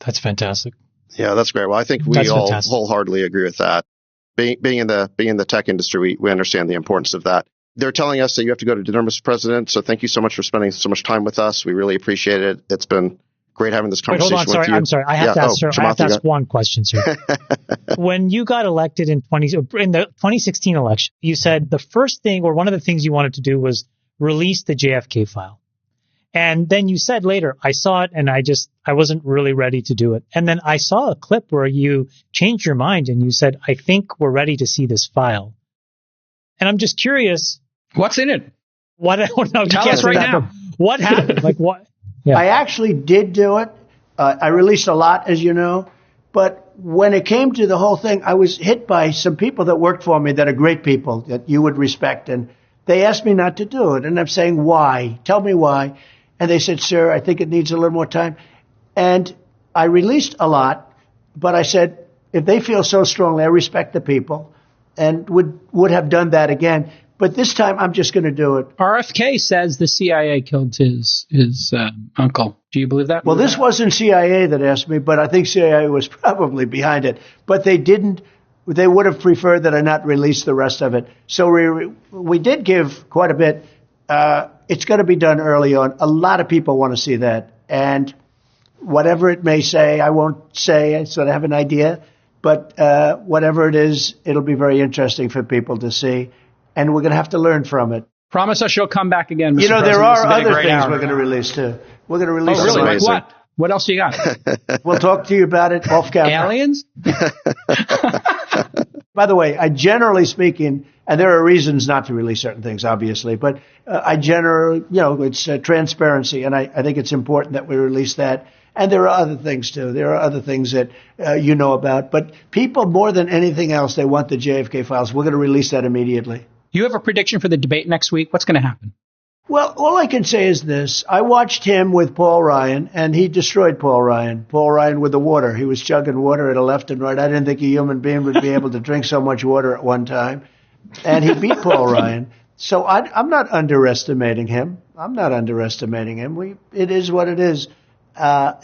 S3: That's fantastic.
S1: Yeah, that's great. Well, I think we all wholeheartedly agree with that. Being in the tech industry, we understand the importance of that. They're telling us that you have to go to dinner, Mr. President. So thank you so much for spending so much time with us. We really appreciate it. It's been great having this conversation with you.
S3: I'm sorry. I have to ask one question, sir. When you got elected in the 2016 election, you said the first thing or one of the things you wanted to do was release the JFK file. And then you said later, I saw it and I wasn't really ready to do it. And then I saw a clip where you changed your mind and you said, I think we're ready to see this file. And I'm just curious.
S7: What's in it?
S3: What? No,
S7: tell us right now.
S3: What happened? Like what? Yeah.
S2: I actually did do it. I released a lot, as you know. But when it came to the whole thing, I was hit by some people that worked for me that are great people that you would respect. And they asked me not to do it. And I'm saying, why? Tell me why. And they said, sir, I think it needs a little more time. And I released a lot. But I said, if they feel so strongly, I respect the people and would have done that again. But this time, I'm just going to do it.
S7: RFK says the CIA killed his uncle. Do you believe that?
S2: Well, this wasn't CIA that asked me, but I think CIA was probably behind it. But they didn't. They would have preferred that I not release the rest of it. So we did give quite a bit. It's going to be done early on. A lot of people want to see that. And whatever it may say, I won't say. I sort of have an idea. But whatever it is, it'll be very interesting for people to see. And we're going to have to learn from it.
S7: Promise us you'll come back again, Mr. President.
S2: There are other things we're going to release, too. We're going to release.
S7: Oh, really? Like what? What else do you got?
S2: We'll talk to you about it off camera.
S7: Aliens?
S2: By the way, generally speaking, and there are reasons not to release certain things, obviously, but it's transparency, and I think it's important that we release that. And there are other things, too. There are other things that you know about. But people, more than anything else, they want the JFK files. We're going to release that immediately.
S7: You have a prediction for the debate next week? What's going to happen?
S2: Well, all I can say is this. I watched him with Paul Ryan, and he destroyed Paul Ryan. Paul Ryan with the water. He was chugging water at a left and right. I didn't think a human being would be able to drink so much water at one time. And he beat Paul Ryan. So I'm not underestimating him. It is what it is.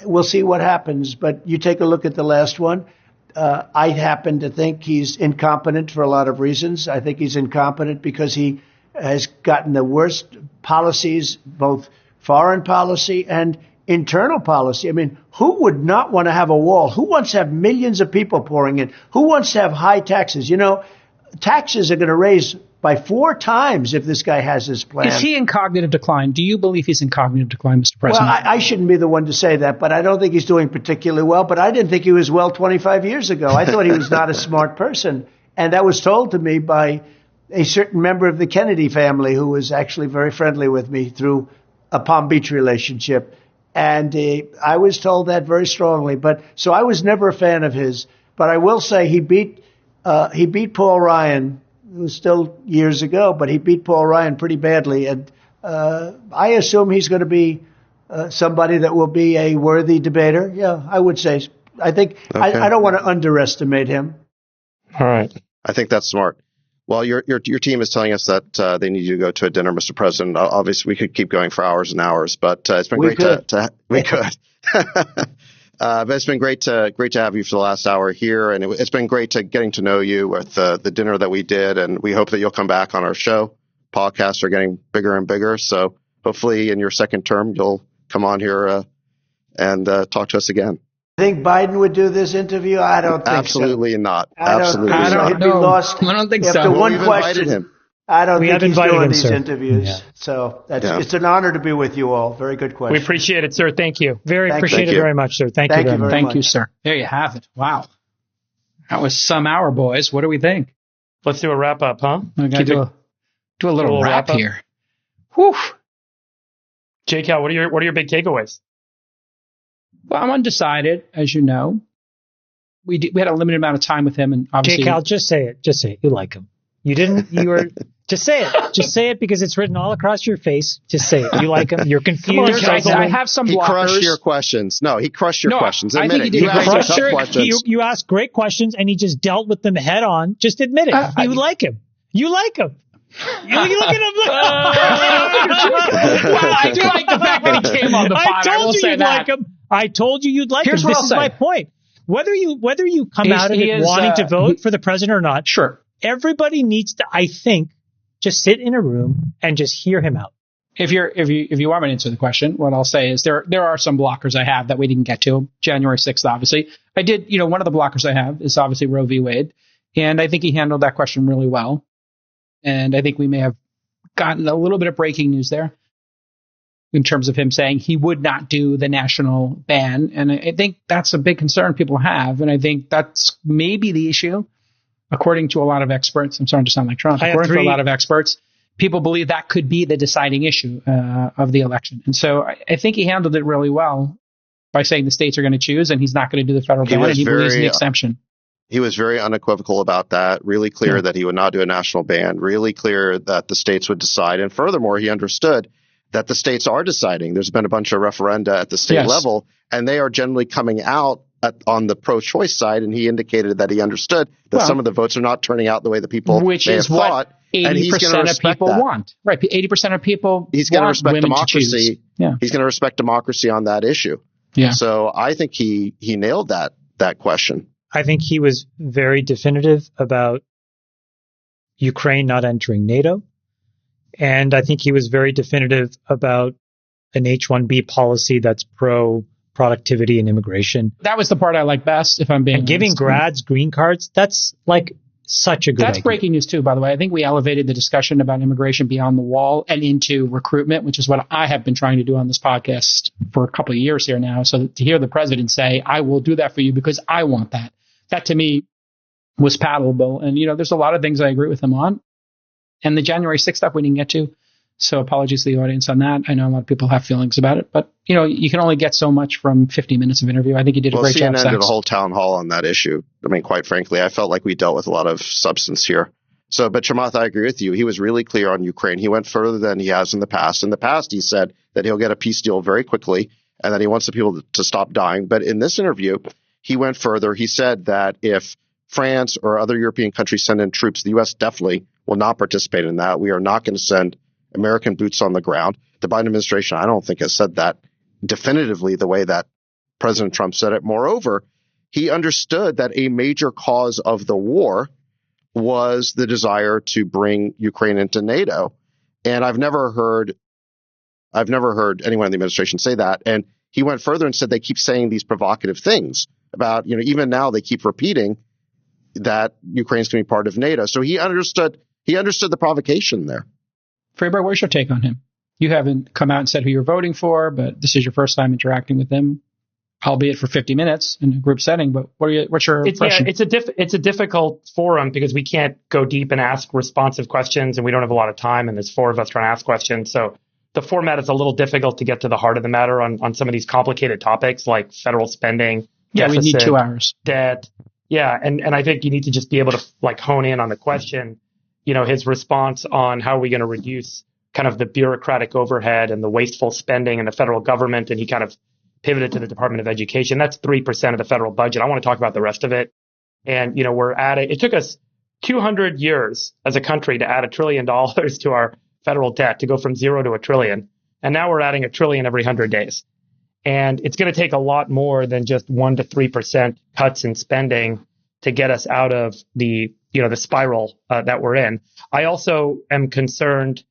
S2: We'll see what happens. But you take a look at the last one. I happen to think he's incompetent for a lot of reasons. I think he's incompetent because he has gotten the worst policies, both foreign policy and internal policy. I mean, who would not want to have a wall? Who wants to have millions of people pouring in? Who wants to have high taxes? You know, taxes are going to raise by 4 times if this guy has his plan.
S7: Is he in cognitive decline? Do you believe he's in cognitive decline, Mr. President?
S2: Well, I shouldn't be the one to say that, but I don't think he's doing particularly well. But I didn't think he was well 25 years ago. I thought he was not a smart person. And that was told to me by a certain member of the Kennedy family who was actually very friendly with me through a Palm Beach relationship. And I was told that very strongly. So I was never a fan of his. But I will say he beat Paul Ryan. It was still years ago, but he beat Paul Ryan pretty badly. And I assume he's going to be somebody that will be a worthy debater. Yeah, I would say. I think okay. I don't want to underestimate him.
S6: All right.
S1: I think that's smart. Well, your team is telling us that they need you to go to a dinner, Mr. President. Obviously, we could keep going for hours and hours, but it's been great to we could. But it's been great to have you for the last hour here, and it's been great to getting to know you with the dinner that we did, and we hope that you'll come back on our show. Podcasts are getting bigger and bigger, so hopefully in your second term you'll come on here and talk to us again.
S2: Think Biden would do this interview? I don't think
S1: Absolutely
S2: so.
S1: not.
S2: Absolutely
S7: I
S2: not.
S7: don't
S2: He'd be
S7: know.
S2: lost
S7: I don't think
S2: after
S7: so.
S2: one
S1: We've
S2: question.
S1: invited him.
S2: I don't
S3: We
S2: think
S3: have
S2: he's
S3: invited
S2: doing
S3: him,
S2: these
S3: sir.
S2: interviews.
S3: Yeah.
S2: So
S1: Yeah.
S2: it's an honor to be with you all. Very good question.
S6: We appreciate it, sir. Thank you.
S3: Very
S2: Thank
S3: appreciate
S1: you.
S3: it very much, sir. Thank you
S2: Thank
S3: very
S2: you
S3: much.
S2: very
S7: Thank you,
S2: much.
S7: sir. There you have it. Wow. That was some hour, boys. What do we think?
S6: Let's do a wrap up, huh?
S7: I gotta do a little
S6: little
S7: wrap
S6: wrap-up?
S7: here. Whew.
S6: J-Cal, what are your big takeaways?
S7: Well, I'm undecided, as you know. We had a limited amount of time with him, and obviously,
S3: Cal, just say it. Just say it. You like him. You didn't. You were. Just say it. Just say it because it's written all across your face. Just say it. You like him. You're confused.
S7: I have some
S1: He
S7: blockers.
S1: crushed your questions. No, he crushed your
S7: No,
S1: questions.
S7: I
S1: Admit
S7: think
S1: it.
S7: he did
S1: You
S7: a
S1: asked
S7: great
S1: some
S7: job.
S1: tough questions.
S3: You asked great questions and he just dealt with them head on. Just admit it. You like him. You like him. You look at him.
S7: Well, I do like the fact that he came on the pod.
S3: I
S7: will
S3: told you
S7: say
S3: you'd
S7: that.
S3: like him. I told you you'd like
S7: Here's
S3: him.
S7: what
S3: This
S7: I'll
S3: is
S7: say.
S3: my point. Whether you come out of
S7: he
S3: it
S7: is,
S3: wanting to vote
S7: he-
S3: for the president or not,
S7: Sure.
S3: everybody needs to, I think, just sit in a room and just hear him out.
S7: If you want me to answer the question, what I'll say is there are some blockers I have that we didn't get to. January 6th, obviously. I did, one of the blockers I have is obviously Roe v. Wade. And I think he handled that question really well. And I think we may have gotten a little bit of breaking news there in terms of him saying he would not do the national ban. And I think that's a big concern people have. And I think that's maybe the issue, according to a lot of experts. I'm starting to sound like Trump.
S3: I have
S7: According to a
S3: three-
S7: lot of experts, people believe that could be the deciding issue of the election. And so I think he handled it really well by saying the states are going to choose and he's not going to do the federal ban, and he believes in the exemption.
S1: He was very unequivocal about that, really clear that he would not do a national ban, really clear that the states would decide. And furthermore, he understood that the states are deciding. There's been a bunch of referenda at the state level, and they are generally coming out on the pro-choice side. And he indicated that he understood that some of the votes are not turning out the way the people
S7: which
S1: may
S7: is
S1: have thought.
S7: what
S1: And he's going to
S7: 80% of
S1: respect
S7: people
S1: that.
S7: want. Right. 80% of people
S1: He's going to
S7: want
S1: respect
S7: women to choose.
S1: democracy.
S7: Yeah.
S1: He's going to respect democracy on that issue.
S7: Yeah.
S1: So I think he nailed that question.
S3: I think he was very definitive about Ukraine not entering NATO. And I think he was very definitive about an H-1B policy that's pro-productivity and immigration.
S7: That was the part I like best, if I'm being
S3: And giving
S7: honest.
S3: grads green cards, that's like such a good
S7: That's
S3: idea.
S7: breaking news too, by the way. I think we elevated the discussion about immigration beyond the wall and into recruitment, which is what I have been trying to do on this podcast for a couple of years here now. So to hear the president say, I will do that for you because I want that, that to me was palatable. And, there's a lot of things I agree with him on. And the January 6th stuff we didn't get to. So apologies to the audience on that. I know a lot of people have feelings about it, but you can only get so much from 50 minutes of interview. I think you did a great job.
S1: CNN did a whole town hall on that issue. I mean, quite frankly, I felt like we dealt with a lot of substance here. So, but Chamath, I agree with you. He was really clear on Ukraine. He went further than he has in the past. In the past, he said that he'll get a peace deal very quickly and that he wants the people to stop dying. But in this interview, he went further. He said that if France or other European countries send in troops, the U.S. definitely will not participate in that. We are not going to send American boots on the ground. The Biden administration, I don't think, has said that definitively the way that President Trump said it. Moreover, he understood that a major cause of the war was the desire to bring Ukraine into NATO. And I've never heard anyone in the administration say that. And he went further and said they keep saying these provocative things about, even now they keep repeating that Ukraine's going to be part of NATO. So he understood the provocation there.
S7: Freeberg, what's your take on him? You haven't come out and said who you're voting for, but this is your first time interacting with him, albeit for 50 minutes in a group setting. But what's your impression?
S6: It's a difficult forum because we can't go deep and ask responsive questions, and we don't have a lot of time, and there's four of us trying to ask questions. So the format is a little difficult to get to the heart of the matter on some of these complicated topics like federal spending.
S7: Yeah,
S6: deficit,
S7: we need 2 hours.
S6: Debt. Yeah, and I think you need to just be able to hone in on the question. His response on how are we going to reduce kind of the bureaucratic overhead and the wasteful spending in the federal government. And he kind of pivoted to the Department of Education. That's 3% of the federal budget. I want to talk about the rest of it. And, it took us 200 years as a country to add $1 trillion to our federal debt to go from 0 to $1 trillion. And now we're adding $1 trillion every 100 days. And it's going to take a lot more than just 1 to 3% cuts in spending to get us out of the spiral that we're in. I also am concerned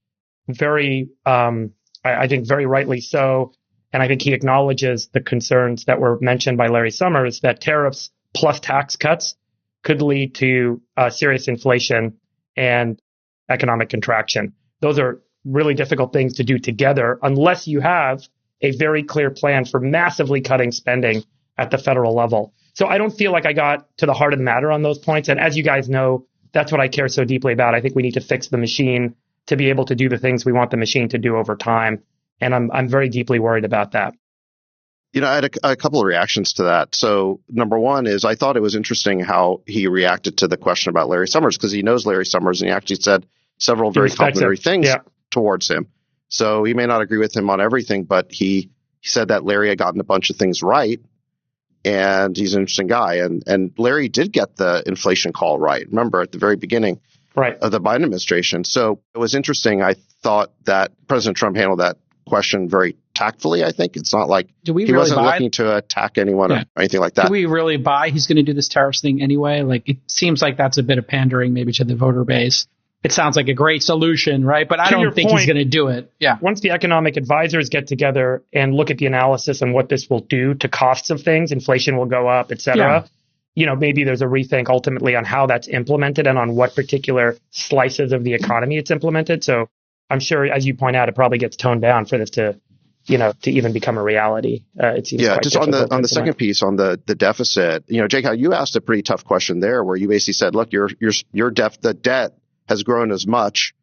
S6: I think very rightly so. And I think he acknowledges the concerns that were mentioned by Larry Summers that tariffs plus tax cuts could lead to serious inflation and economic contraction. Those are really difficult things to do together unless you have a very clear plan for massively cutting spending at the federal level. So I don't feel like I got to the heart of the matter on those points. And as you guys know, that's what I care so deeply about. I think we need to fix the machine to be able to do the things we want the machine to do over time. And I'm very deeply worried about that.
S1: I had a couple of reactions to that. So number one is I thought it was interesting how he reacted to the question about Larry Summers, because he knows Larry Summers and he actually said several very complimentary things towards him. So he may not agree with him on everything, but he said that Larry had gotten a bunch of things right and he's an interesting guy. And Larry did get the inflation call right. Remember at the very beginning of the Biden administration. So it was interesting. I thought that President Trump handled that question very tactfully. I think it's not like he wasn't looking to attack anyone or anything like that.
S7: Do we really buy he's going to do this tariffs thing anyway? Like, it seems like that's a bit of pandering maybe to the voter base. It sounds like a great solution, right? But I don't think he's going to do it. Yeah.
S6: Once the economic advisors get together and look at the analysis and what this will do to costs of things, inflation will go up, et cetera. Maybe there's a rethink ultimately on how that's implemented and on what particular slices of the economy it's implemented. So I'm sure, as you point out, it probably gets toned down for this to even become a realty. It seems
S1: just on the second piece on the deficit, Jake, you asked a pretty tough question there, where you basically said, look, the debt has grown as much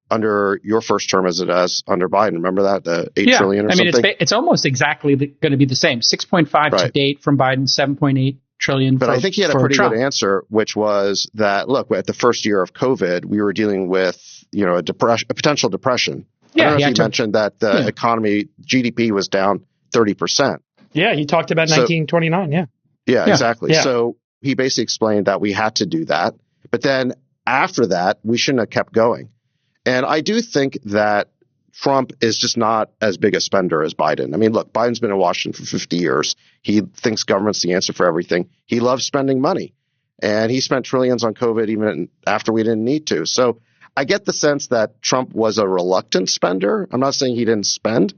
S1: under your first term as it has under Biden. Remember that, the $8 trillion or something?
S7: It's almost exactly going to be the same. 6.5 to date from Biden, 7.8 trillion.
S1: But I think he had a pretty good answer, which was that, look, at the first year of COVID, we were dealing with, a potential depression. I don't know if you mentioned that the economy, GDP was down 30%.
S6: Yeah, he talked about 1929.
S1: Yeah, exactly. Yeah. So he basically explained that we had to do that. But then after that, we shouldn't have kept going. And I do think that Trump is just not as big a spender as Biden. I mean, look, Biden's been in Washington for 50 years. He thinks government's the answer for everything. He loves spending money. And he spent trillions on COVID even after we didn't need to. So I get the sense that Trump was a reluctant spender. I'm not saying he didn't spend,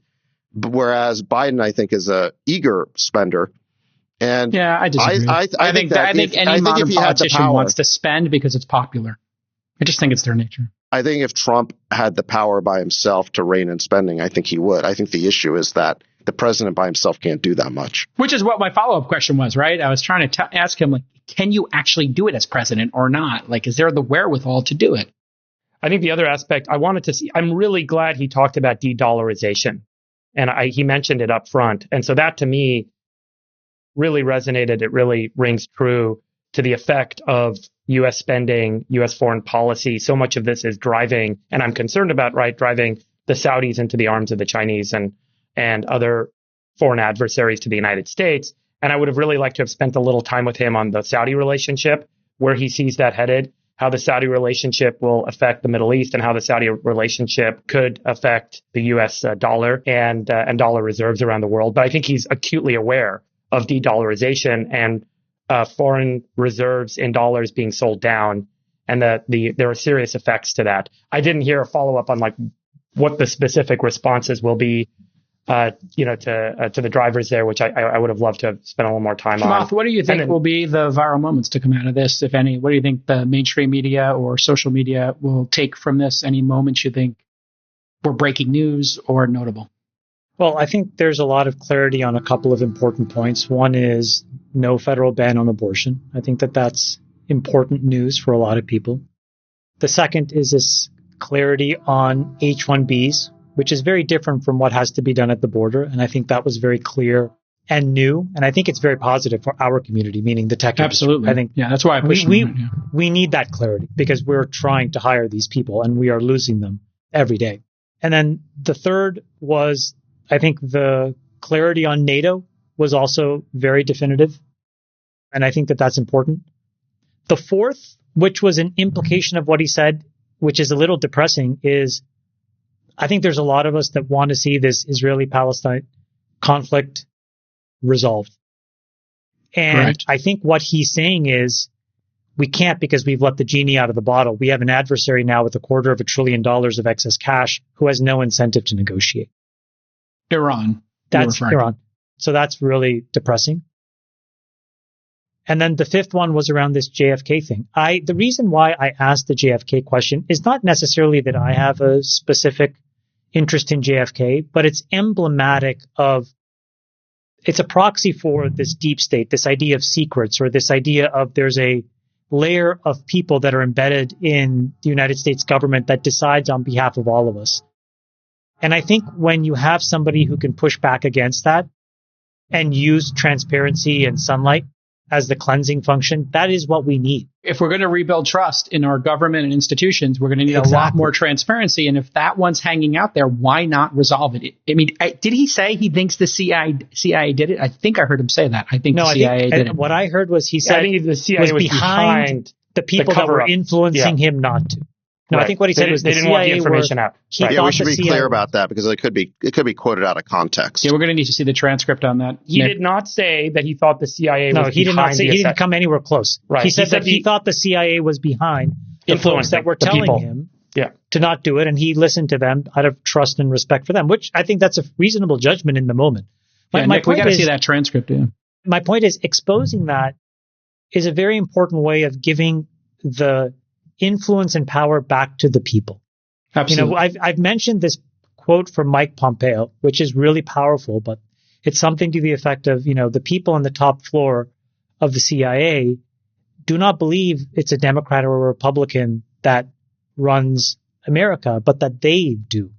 S1: but whereas Biden, I think, is a eager spender. And
S7: I disagree. I think any modern politician wants to spend because it's popular. I just think it's their nature.
S1: I think if Trump had the power by himself to rein in spending, I think he would. I think the issue is that the president by himself can't do that much.
S7: Which is what my follow-up question was, right? I was trying to ask him, like, can you actually do it as president or not? Like, is there the wherewithal to do it?
S6: I think the other aspect I wanted to see, I'm really glad he talked about de-dollarization. And he mentioned it up front. And so that to me really resonated. It really rings true to the effect of U.S. spending, U.S. foreign policy. So much of this is driving, and I'm concerned about, driving the Saudis into the arms of the Chinese and other foreign adversaries to the United States. And I would have really liked to have spent a little time with him on the Saudi relationship, where he sees that headed, how the Saudi relationship will affect the Middle East and how the Saudi relationship could affect the U.S. dollar and dollar reserves around the world. But I think he's acutely aware of de-dollarization and foreign reserves in dollars being sold down, and that there are serious effects to that. I didn't hear a follow-up on what the specific responses will be to the drivers there, which I would have loved to have spent a little more time on.
S7: What do you think will be the viral moments to come out of this, if any? What do you think the mainstream media or social media will take from this? Any moments you think were breaking news or notable?
S3: Well, I think there's a lot of clarity on a couple of important points. One is no federal ban on abortion. I think that's important news for a lot of people. The second is this clarity on H-1Bs, which is very different from what has to be done at the border. And I think that was very clear and new. And I think it's very positive for our community, meaning the tech industry.
S7: Absolutely.
S3: I think
S7: that's why I push
S3: we need that clarity, because we're trying to hire these people and we are losing them every day. And then the third was, I think the clarity on NATO was also very definitive. And I think that's important. The fourth, which was an implication of what he said, which is a little depressing, is I think there's a lot of us that want to see this Israeli-Palestine conflict resolved. And
S7: Correct.
S3: I think what he's saying is we can't because we've let the genie out of the bottle. We have an adversary now with $250 billion of excess cash who has no incentive to negotiate.
S7: Iran.
S3: That's
S7: You're referring to.
S3: Iran. So that's really depressing. And then the fifth one was around this JFK thing. The reason why I asked the JFK question is not necessarily that I have a specific interest in JFK, but it's emblematic of, it's a proxy for this deep state, this idea of secrets, or this idea of there's a layer of people that are embedded in the United States government that decides on behalf of all of us. And I think when you have somebody who can push back against that and use transparency and sunlight as the cleansing function, that is what we need.
S7: If we're going to rebuild trust in our government and institutions, we're going to need a lot
S3: Exactly.
S7: more transparency. And if that one's hanging out there, why not resolve it? I mean, did he say he thinks the CIA did it? I think I heard him say that. I think the CIA did it.
S3: What I heard was he
S6: I
S3: said
S6: think the CIA was behind
S3: the people that were
S6: cover-up.
S3: influencing him not to. No, I
S6: Right.
S3: think what he said
S6: They
S3: was
S6: they
S3: the
S6: didn't want the
S3: CIA
S6: information
S3: were,
S6: out.
S3: He
S6: Right.
S1: Yeah,
S3: thought
S1: we should
S3: the
S1: be
S3: CIA
S1: clear about that because it could be quoted out of context.
S7: Yeah, we're going to need to see the transcript on that.
S6: He
S7: Nick.
S6: did not say that he thought the CIA
S3: No,
S6: was
S3: he did not
S6: behind
S3: say.
S6: the
S3: He didn't
S6: assassination.
S3: come anywhere close.
S6: Right.
S3: He said
S6: He said
S3: that he thought the CIA was behind the folks
S6: Influencing
S3: that were
S6: the
S3: telling
S6: people.
S3: him
S6: Yeah.
S3: to not do it, and he listened to them out of trust and respect for them, which I think that's a reasonable judgment in the moment.
S7: Yeah, Nick, we got to see that transcript. Yeah.
S3: My point is exposing that is a very important way of giving the influence and power back to the people.
S7: Absolutely.
S3: You know, I've mentioned this quote from Mike Pompeo, which is really powerful, but it's something to the effect of, you know, the people on the top floor of the CIA do not believe it's a Democrat or a Republican that runs America, but that they do.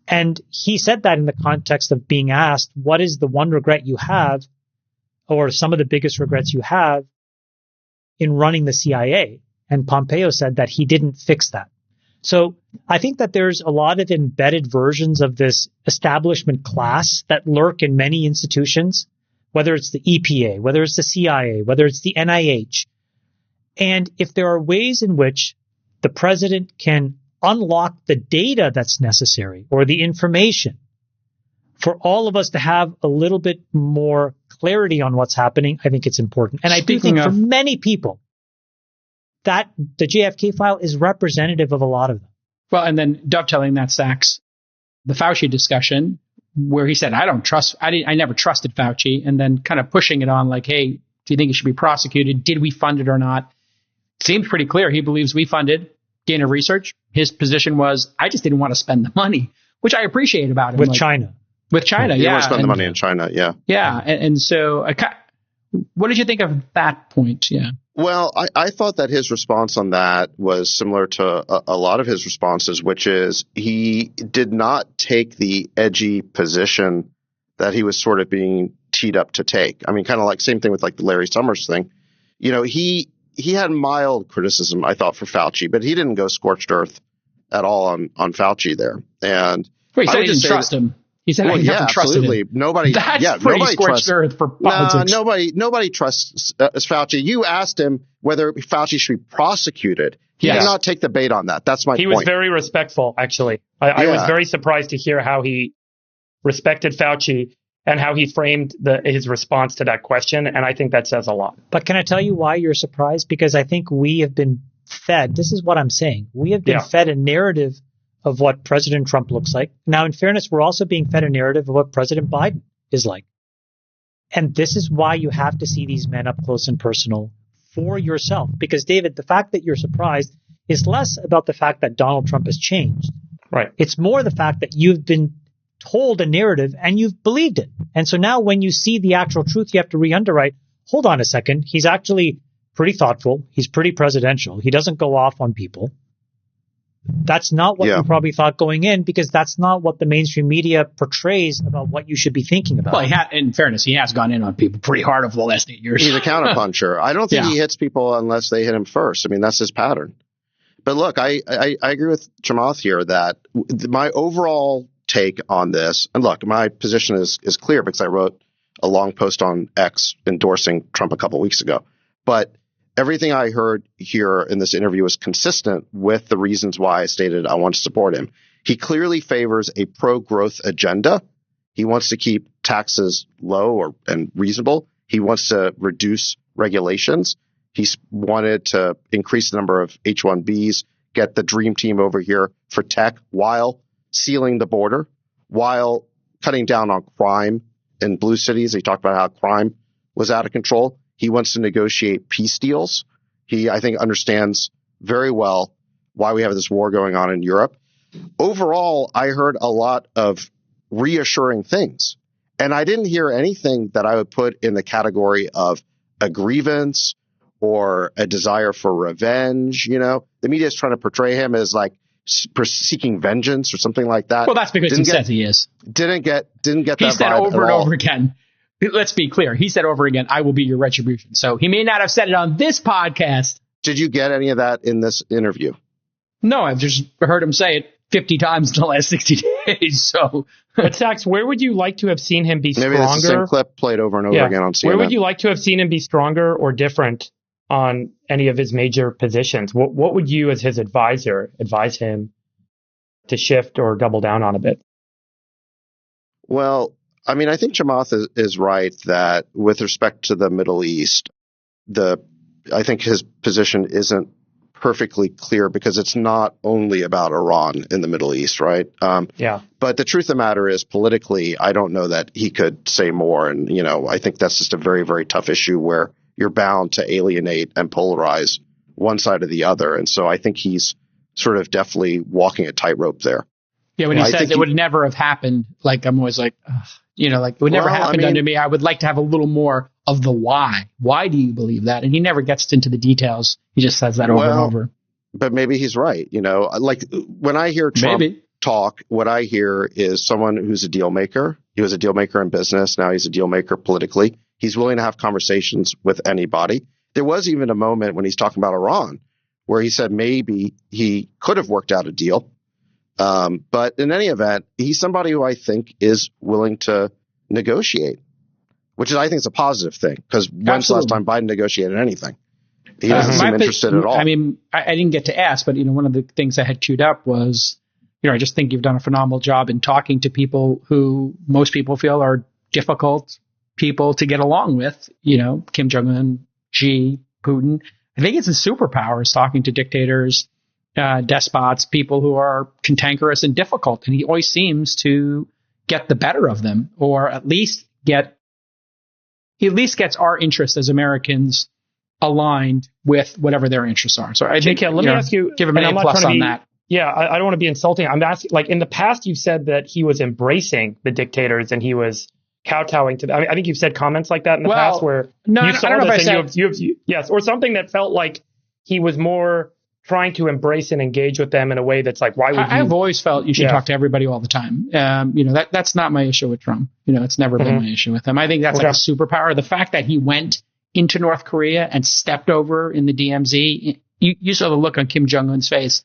S3: And he said that in the context of being asked, what is the one regret you have, or some of the biggest regrets you have in running the CIA? And Pompeo said that he didn't fix that. So I think that there's a lot of embedded versions of this establishment class that lurk in many institutions, whether it's the EPA, whether it's the CIA, whether it's the NIH. And if there are ways in which the president can unlock the data that's necessary or the information for all of us to have a little bit more clarity on what's happening, I think it's important. And I do think for many people, that the JFK file is representative of a lot of them.
S7: Well, and then dovetailing that, Sachs, the Fauci discussion, where he said, I never trusted Fauci, and then kind of pushing it on like, hey, do you think he should be prosecuted? Did we fund it or not? Seems pretty clear. He believes we funded Gain of Research. His position was, I just didn't want to spend the money, which I appreciate about him.
S3: With China.
S7: With China,
S1: You
S7: yeah.
S1: want to spend the money in China, yeah.
S7: Yeah, and so what did you think of that point? Yeah.
S1: Well, I thought that his response on that was similar to a lot of his responses, which is he did not take the edgy position that he was sort of being teed up to take. I mean, kind of like same thing with like the Larry Summers thing. You know, he had mild criticism, I thought, for Fauci, but he didn't go scorched earth at all on Fauci there. And
S7: Wait, he said
S1: I
S7: he
S1: would
S7: didn't
S1: say
S7: trust him. He said,
S1: well,
S7: I never trusted
S1: absolutely.
S7: him.
S1: Nobody.
S7: That's pretty
S1: nobody
S7: scorched
S1: trusts.
S7: earth for politics.
S1: Nobody trusts Fauci. You asked him whether Fauci should be prosecuted. He
S7: Yes.
S1: did not take the bait on that. That's my
S6: He
S1: point.
S6: was very respectful, actually. I was
S1: Yeah.
S6: very surprised to hear how he respected Fauci and how he framed his response to that question. And I think that says a lot.
S3: But can I tell you why you're surprised? Because I think we have been fed, this is what I'm saying, we have been fed a narrative of what President Trump looks like. Now, in fairness, we're also being fed a narrative of what President Biden is like. And this is why you have to see these men up close and personal for yourself. Because, David, the fact that you're surprised is less about the fact that Donald Trump has changed.
S6: Right.
S3: It's more the fact that you've been told a narrative and you've believed it. And so now when you see the actual truth, you have to re-underwrite. Hold on a second. He's actually pretty thoughtful. He's pretty presidential. He doesn't go off on people. That's not what you probably thought going in, because that's not what the mainstream media portrays about what you should be thinking about.
S7: Well, in fairness, he has gone in on people pretty hard over the last 8 years.
S1: He's a counterpuncher. I don't think he hits people unless they hit him first. I mean, that's his pattern. But look, I agree with Chamath here that my overall take on this, and look, my position is clear because I wrote a long post on X endorsing Trump a couple weeks ago. But everything I heard here in this interview was consistent with the reasons why I stated I want to support him. He clearly favors a pro-growth agenda. He wants to keep taxes low and reasonable. He wants to reduce regulations. He's wanted to increase the number of H-1Bs, get the dream team over here for tech while sealing the border, while cutting down on crime in blue cities. He talked about how crime was out of control. He wants to negotiate peace deals. He, I think, understands very well why we have this war going on in Europe. Overall, I heard a lot of reassuring things. And I didn't hear anything that I would put in the category of a grievance or a desire for revenge. You know, the media is trying to portray him as like seeking vengeance or something like that.
S7: Well, that's because he says he is.
S1: Didn't get that vibe.
S7: He said over and over again. Let's be clear. He said over again, I will be your retribution. So he may not have said it on this podcast.
S1: Did you get any of that in this interview?
S7: No, I've just heard him say it 50 times in the last 60 days. So,
S6: but Sachs, where would you like to have seen him be stronger?
S1: Maybe that's the same clip played over and over again on CNN.
S6: Where would you like to have seen him be stronger or different on any of his major positions? What would you, as his advisor, advise him to shift or double down on a bit?
S1: Well, I mean, I think Chamath is right that with respect to the Middle East, I think his position isn't perfectly clear because it's not only about Iran in the Middle East, right?
S6: Yeah.
S1: But the truth of the matter is, politically, I don't know that he could say more. And, you know, I think that's just a very, very tough issue where you're bound to alienate and polarize one side or the other. And so I think he's sort of definitely walking a tightrope there.
S7: Yeah, when he says it would never have happened, like I'm always like, ugh, you know, like it would never happen under me. I would like to have a little more of the why. Why do you believe that? And he never gets into the details. He just says that over and over.
S1: But maybe he's right. You know, like when I hear Trump talk, what I hear is someone who's a deal maker. He was a deal maker in business. Now he's a deal maker politically. He's willing to have conversations with anybody. There was even a moment when he's talking about Iran where he said maybe he could have worked out a deal. But in any event, he's somebody who I think is willing to negotiate, which is, I think, is a positive thing because when's the last time Biden negotiated anything? He doesn't seem interested at all.
S7: I mean, I didn't get to ask, but, you know, one of the things I had queued up was, you know, I just think you've done a phenomenal job in talking to people who most people feel are difficult people to get along with, you know, Kim Jong-un, Xi, Putin. I think it's a superpower is talking to dictators, despots, people who are cantankerous and difficult. And he always seems to get the better of them, or at least gets our interests as Americans aligned with whatever their interests are. So I think,
S6: let me ask you,
S7: give him an A+ on that.
S6: Yeah, I don't want to be insulting. I'm asking, like, in the past, you've said that he was embracing the dictators and he was kowtowing to them. I think you've said comments like that in the past where you saw this and yes, or something that felt like he was more trying to embrace and engage with them in a way that's like, why would you?
S7: I've always felt you should talk to everybody all the time. You know, that's not my issue with Trump. You know, it's never been my issue with him. I think that's like a superpower. The fact that he went into North Korea and stepped over in the DMZ, you saw the look on Kim Jong-un's face.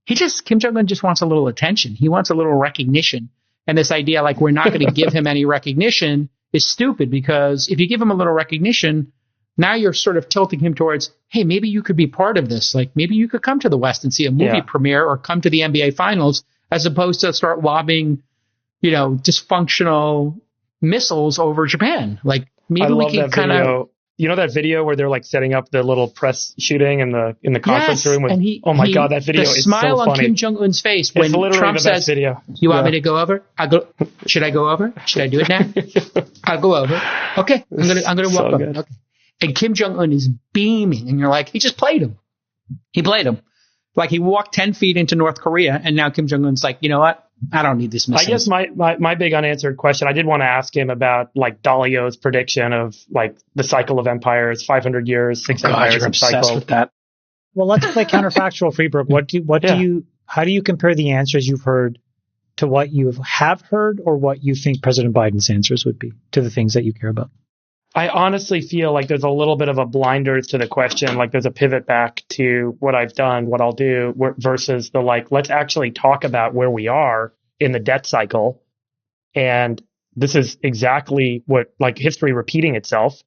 S7: Kim Jong-un just wants a little attention. He wants a little recognition. And this idea, like, we're not going to give him any recognition is stupid, because if you give him a little recognition, now you're sort of tilting him towards, hey, maybe you could be part of this. Like, maybe you could come to the West and see a movie premiere or come to the NBA finals, as opposed to start lobbing, you know, dysfunctional missiles over Japan. Like, maybe we can kind of,
S6: you know, that video where they're like setting up the little press shooting in the conference room with, oh my God, that video is so funny. The smile on
S7: Kim Jong-un's face when Trump says, video. You want me to go over? Should I go over? Should I do it now? I'll go over. Okay. I'm going to walk over. Okay. And Kim Jong-un is beaming, and you're like, he just played him. He played him. Like, he walked 10 feet into North Korea, and now Kim Jong-un's like, you know what? I don't need this missile.
S6: I guess my big unanswered question, I did want to ask him about, like, Dalio's prediction of, like, the cycle of empires, 500 years, 6 empires.
S7: You're obsessed with that.
S3: Well, let's play counterfactual, Freebrook. How do you compare the answers you've heard to what you have heard, or what you think President Biden's answers would be to the things that you care about?
S6: I honestly feel like there's a little bit of a blinders to the question. Like, there's a pivot back to what I've done, what I'll do, versus the, like, let's actually talk about where we are in the debt cycle. And this is exactly what, like, history repeating itself.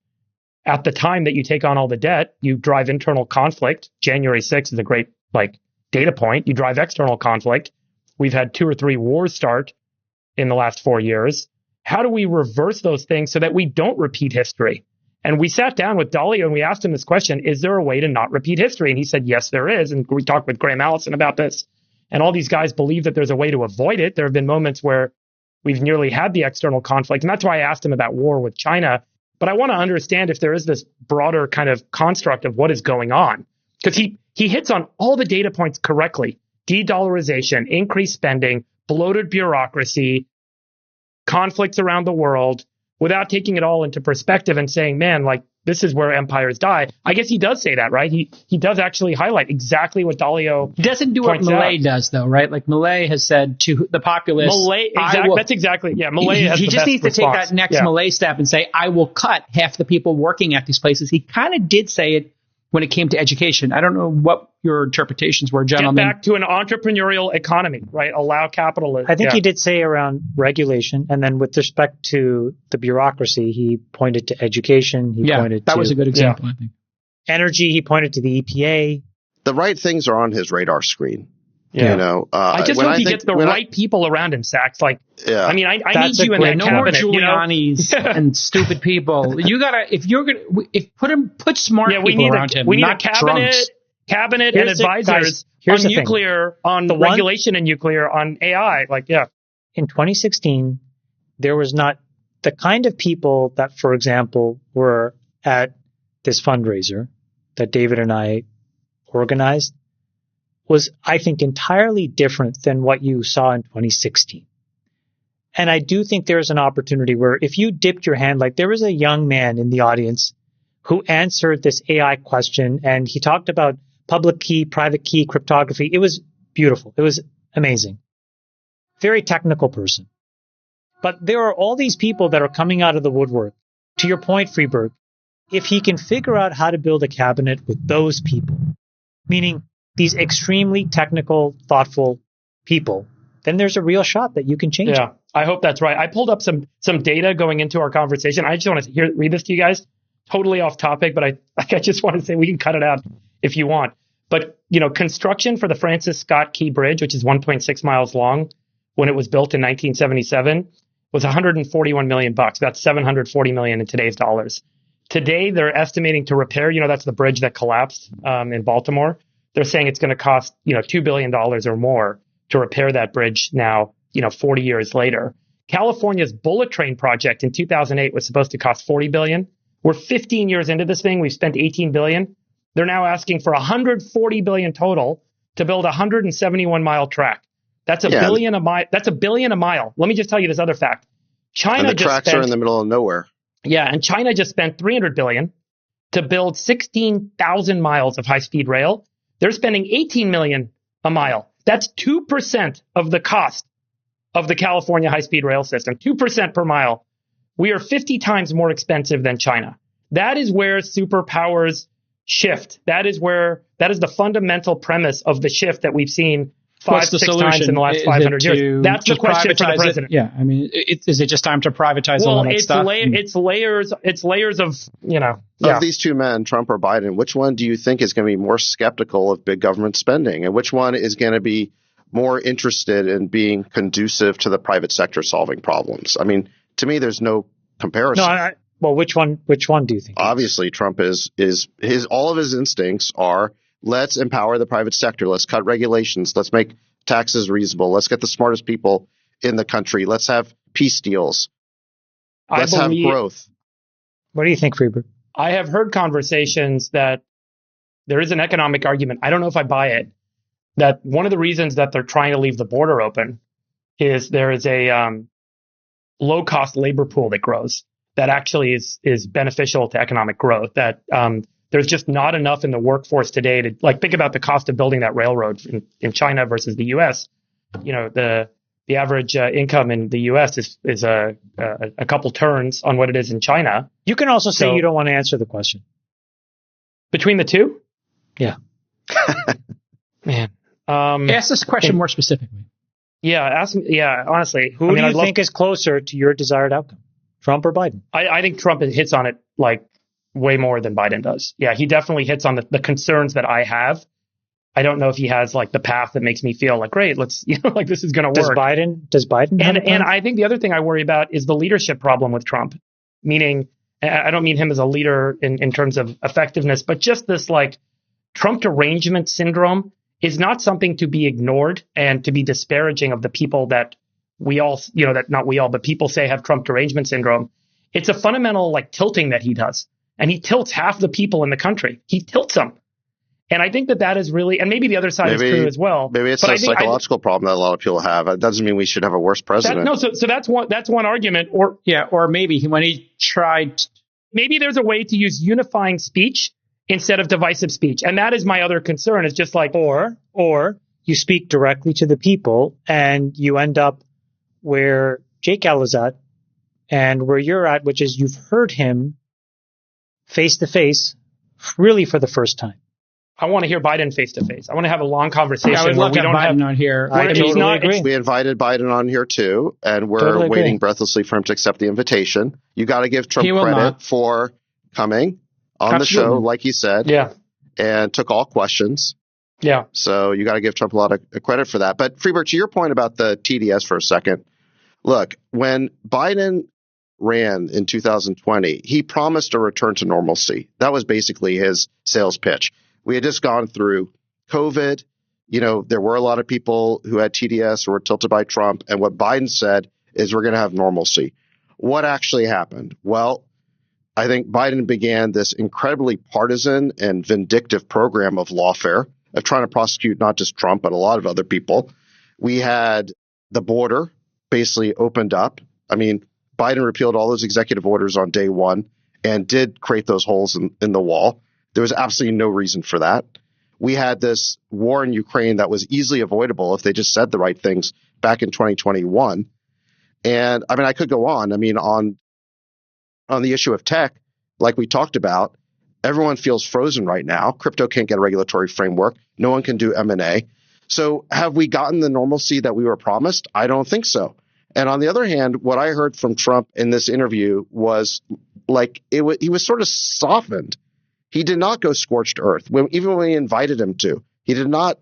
S6: at the time that you take on all the debt, you drive internal conflict. January 6th is a great data point. You drive external conflict. We've had 2 or 3 wars start in the last 4 years. How do we reverse those things so that we don't repeat history? And we sat down with Dalio and we asked him this question, is there a way to not repeat history? And he said, yes, there is. And we talked with Graham Allison about this. And all these guys believe that there's a way to avoid it. There have been moments where we've nearly had the external conflict. And that's why I asked him about war with China. But I want to understand if there is this broader kind of construct of what is going on. Because he hits on all the data points correctly. De-dollarization, increased spending, bloated bureaucracy, conflicts around the world, without taking it all into perspective and saying, man, this is where empires die. I guess he does say that, right? He does actually highlight exactly what Dalio
S7: He doesn't do what Milei does, though, right? Like Milei has said to the populace.
S6: That's exactly, yeah. Milei has
S7: he
S6: the
S7: just
S6: best
S7: needs to
S6: response.
S7: take that next Milei step and say, I will cut half the people working at these places. He kind of did say it when it came to education. I don't know what your interpretations were, gentlemen.
S6: Get back to an entrepreneurial economy, right? Allow capitalism.
S3: I think he did say around regulation, and then with respect to the bureaucracy, he pointed to education. He pointed
S7: that
S3: to
S7: was a good example, I think.
S3: Energy. He pointed to the EPA.
S1: The right things are on his radar screen.
S6: Yeah.
S1: You know,
S6: I just hope he gets the right people around him, Sachs. I mean, I need you in that
S7: no
S6: cabinet.
S7: more Giuliani's and stupid people. You gotta put smart people around him.
S6: We need a
S7: cabinet
S6: and advisors on nuclear, on the regulation and nuclear, on AI.
S3: In 2016, there was not the kind of people that, for example, were at this fundraiser that David and I organized. Was, I think, entirely different than what you saw in 2016. And I do think there's an opportunity where if you dipped your hand, there was a young man in the audience who answered this AI question, and he talked about public key, private key, cryptography. It was beautiful. It was amazing. Very technical person. But there are all these people that are coming out of the woodwork. To your point, Freeberg, if he can figure out how to build a cabinet with those people, meaning these extremely technical, thoughtful people, then there's a real shot that you can change it.
S6: I hope that's right. I pulled up some data going into our conversation. I just want to read this to you guys. Totally off topic, but I just want to say we can cut it out if you want. But, construction for the Francis Scott Key Bridge, which is 1.6 miles long, when it was built in 1977, was $141 million. That's $740 million in today's dollars. Today, they're estimating to repair, that's the bridge that collapsed in Baltimore. They're saying it's going to cost, $2 billion or more to repair that bridge now, 40 years later. California's bullet train project in 2008 was supposed to cost $40 billion. We're 15 years into this thing. We've spent $18 billion. They're now asking for $140 billion total to build a 171-mile track. That's $1 billion a mile. That's $1 billion a mile. Let me just tell you this other fact.
S1: And the tracks are in the middle of nowhere.
S6: Yeah, and China just spent $300 billion to build 16,000 miles of high-speed rail. They're spending $18 million a mile. That's 2% of the cost of the California high-speed rail system, 2% per mile. We are 50 times more expensive than China. That is where superpowers shift. That is the fundamental premise of the shift that we've seen 5-6 times in the last 500 years. That's the question for the president.
S7: Yeah, I mean, is it just time to privatize all that stuff?
S6: It's layers of,
S1: Of these two men, Trump or Biden, which one do you think is going to be more skeptical of big government spending? And which one is going to be more interested in being conducive to the private sector solving problems? I mean, to me, there's no comparison.
S3: Well, which one do you think?
S1: Obviously, Trump is all of his instincts are, let's empower the private sector. Let's cut regulations. Let's make taxes reasonable. Let's get the smartest people in the country. Let's have peace deals. Let's have growth.
S3: What do you think, Freeberg?
S6: I have heard conversations that there is an economic argument. I don't know if I buy it. That one of the reasons that they're trying to leave the border open is there is a low-cost labor pool that grows that actually is beneficial to economic growth. That there's just not enough in the workforce today to think about the cost of building that railroad in China versus the U.S. The average income in the U.S. is a couple turns on what it is in China.
S3: You can also say you don't want to answer the question.
S6: Between the two?
S3: Yeah.
S6: Man.
S7: Ask this question more specifically.
S6: Yeah, ask me. Yeah, honestly.
S3: Who do you think is closer to your desired outcome? Trump or Biden?
S6: I think Trump hits on it way more than Biden does. Yeah, he definitely hits on the concerns that I have. I don't know if he has like the path that makes me feel like, great, let's, like this is going to work.
S3: Does Biden have a plan?
S6: And I think the other thing I worry about is the leadership problem with Trump, meaning I don't mean him as a leader in terms of effectiveness, but just this like Trump derangement syndrome is not something to be ignored and to be disparaging of the people that we all, that not we all, but people say have Trump derangement syndrome. It's a fundamental like tilting that he does. And he tilts half the people in the country. He tilts them. And I think that is really, and maybe the other side is true as well.
S1: Maybe it's a psychological problem that a lot of people have. It doesn't mean we should have a worse president.
S6: So that's one argument. Or
S7: maybe when he tried,
S6: maybe there's a way to use unifying speech instead of divisive speech. And that is my other concern. It's just like,
S3: or you speak directly to the people and you end up where Jake L is at and where you're at, which is you've heard him face to face really for the first time.
S6: I want to hear Biden face to face. I want to have a long conversation.
S7: I would love to have Biden on here.
S3: I totally agree.
S1: We invited Biden on here too, and we're waiting breathlessly for him to accept the invitation. You got to give Trump credit for coming on the show, like he said.
S6: Yeah.
S1: And took all questions.
S6: Yeah.
S1: So you got to give Trump a lot of credit for that. But Freebird, to your point about the TDS for a second, look, when Biden ran in 2020, he promised a return to normalcy. That was basically his sales pitch. We had just gone through COVID. There were a lot of people who had TDS or were tilted by Trump. And what Biden said is we're going to have normalcy. What actually happened? Well, I think Biden began this incredibly partisan and vindictive program of lawfare, of trying to prosecute not just Trump, but a lot of other people. We had the border basically opened up. I mean, Biden repealed all those executive orders on day one and did create those holes in the wall. There was absolutely no reason for that. We had this war in Ukraine that was easily avoidable if they just said the right things back in 2021. And I mean, I could go on. I mean, on the issue of tech, like we talked about, everyone feels frozen right now. Crypto can't get a regulatory framework. No one can do M&A. So have we gotten the normalcy that we were promised? I don't think so. And on the other hand, what I heard from Trump in this interview was like he was sort of softened. He did not go scorched earth, even when we invited him to. He did not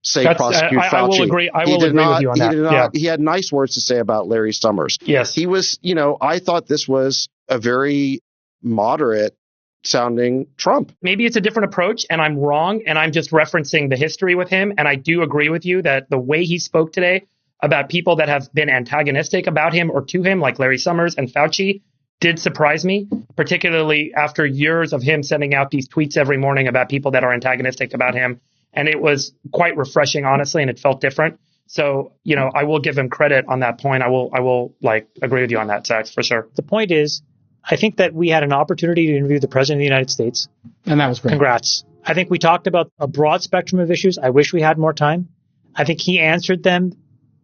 S1: say prosecute Fauci.
S6: I will agree. I will agree with you on that.
S1: He had nice words to say about Larry Summers.
S6: Yes.
S1: He was, I thought this was a very moderate sounding Trump.
S6: Maybe it's a different approach and I'm wrong and I'm just referencing the history with him. And I do agree with you that the way he spoke today about people that have been antagonistic about him or to him, like Larry Summers and Fauci, did surprise me, particularly after years of him sending out these tweets every morning about people that are antagonistic about him. And it was quite refreshing, honestly, and it felt different. So, I will give him credit on that point. I will agree with you on that, Sachs, for sure.
S3: The point is, I think that we had an opportunity to interview the President of the United States.
S7: And that was great.
S3: Congrats. I think we talked about a broad spectrum of issues. I wish we had more time. I think he answered them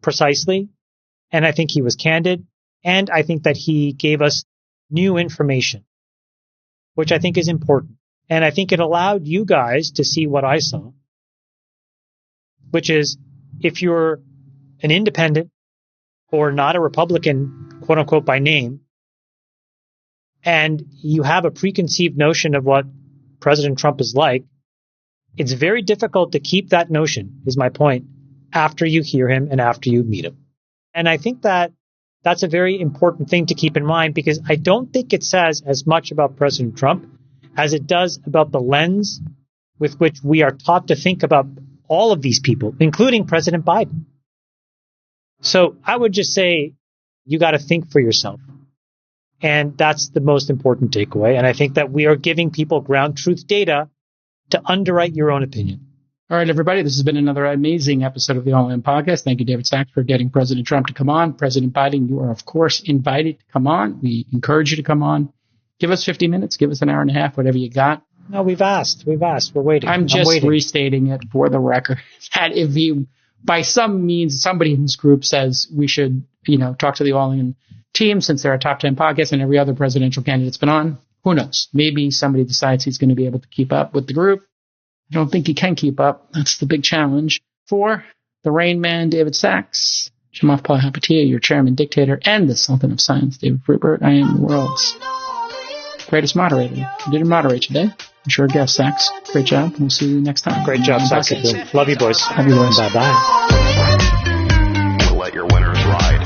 S3: precisely. And I think he was candid. And I think that he gave us new information, which I think is important. And I think it allowed you guys to see what I saw, which is if you're an independent or not a Republican, quote unquote, by name, and you have a preconceived notion of what President Trump is like, it's very difficult to keep that notion, is my point, after you hear him and after you meet him. And I think that that's a very important thing to keep in mind because I don't think it says as much about President Trump as it does about the lens with which we are taught to think about all of these people, including President Biden. So I would just say you got to think for yourself. And that's the most important takeaway. And I think that we are giving people ground truth data to underwrite your own opinion.
S7: All right, everybody, this has been another amazing episode of the All In Podcast. Thank you, David Sachs, for getting President Trump to come on. President Biden, you are, of course, invited to come on. We encourage you to come on. Give us 50 minutes. Give us an hour and a half, whatever you got.
S3: No, we've asked. We're waiting.
S7: I'm just restating it for the record that if you, by some means, somebody in this group says we should, talk to the All In team since they're a top 10 podcast and every other presidential candidate's been on, who knows? Maybe somebody decides he's going to be able to keep up with the group. I don't think he can keep up. That's the big challenge. For the Rain Man, David Sachs, Chamath Palihapitiya, your chairman, dictator, and the Sultan of Science, David Freebird, I am the world's greatest moderator. You didn't moderate today. I'm sure guest, Sax. Great job. We'll see you next time.
S3: Great job, Sax. Love you, boys.
S7: Love you, boys.
S3: Bye-bye.
S4: We'll let your winners ride.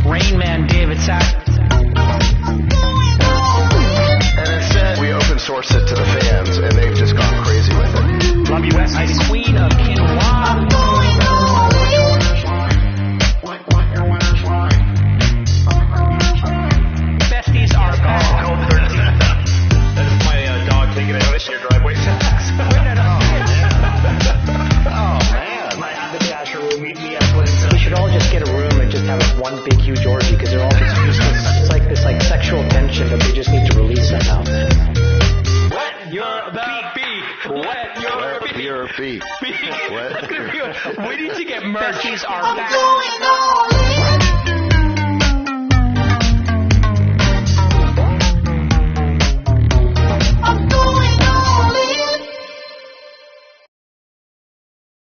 S5: Rain Man David Sack.
S4: And instead, we open source it to the fans, and they've just gone crazy with it.
S5: Love you, West. Queen of Quinoa. Besties are back.
S4: That is my dog taking a notice in your driveway.
S8: We should all just get a room and just have one big huge orgy because they're all just useless. It's like this sexual tension that they just need to release somehow.
S5: Wet your beak. Wet your beak.
S4: Your feet.
S5: We need to get merch.
S8: Besties are back.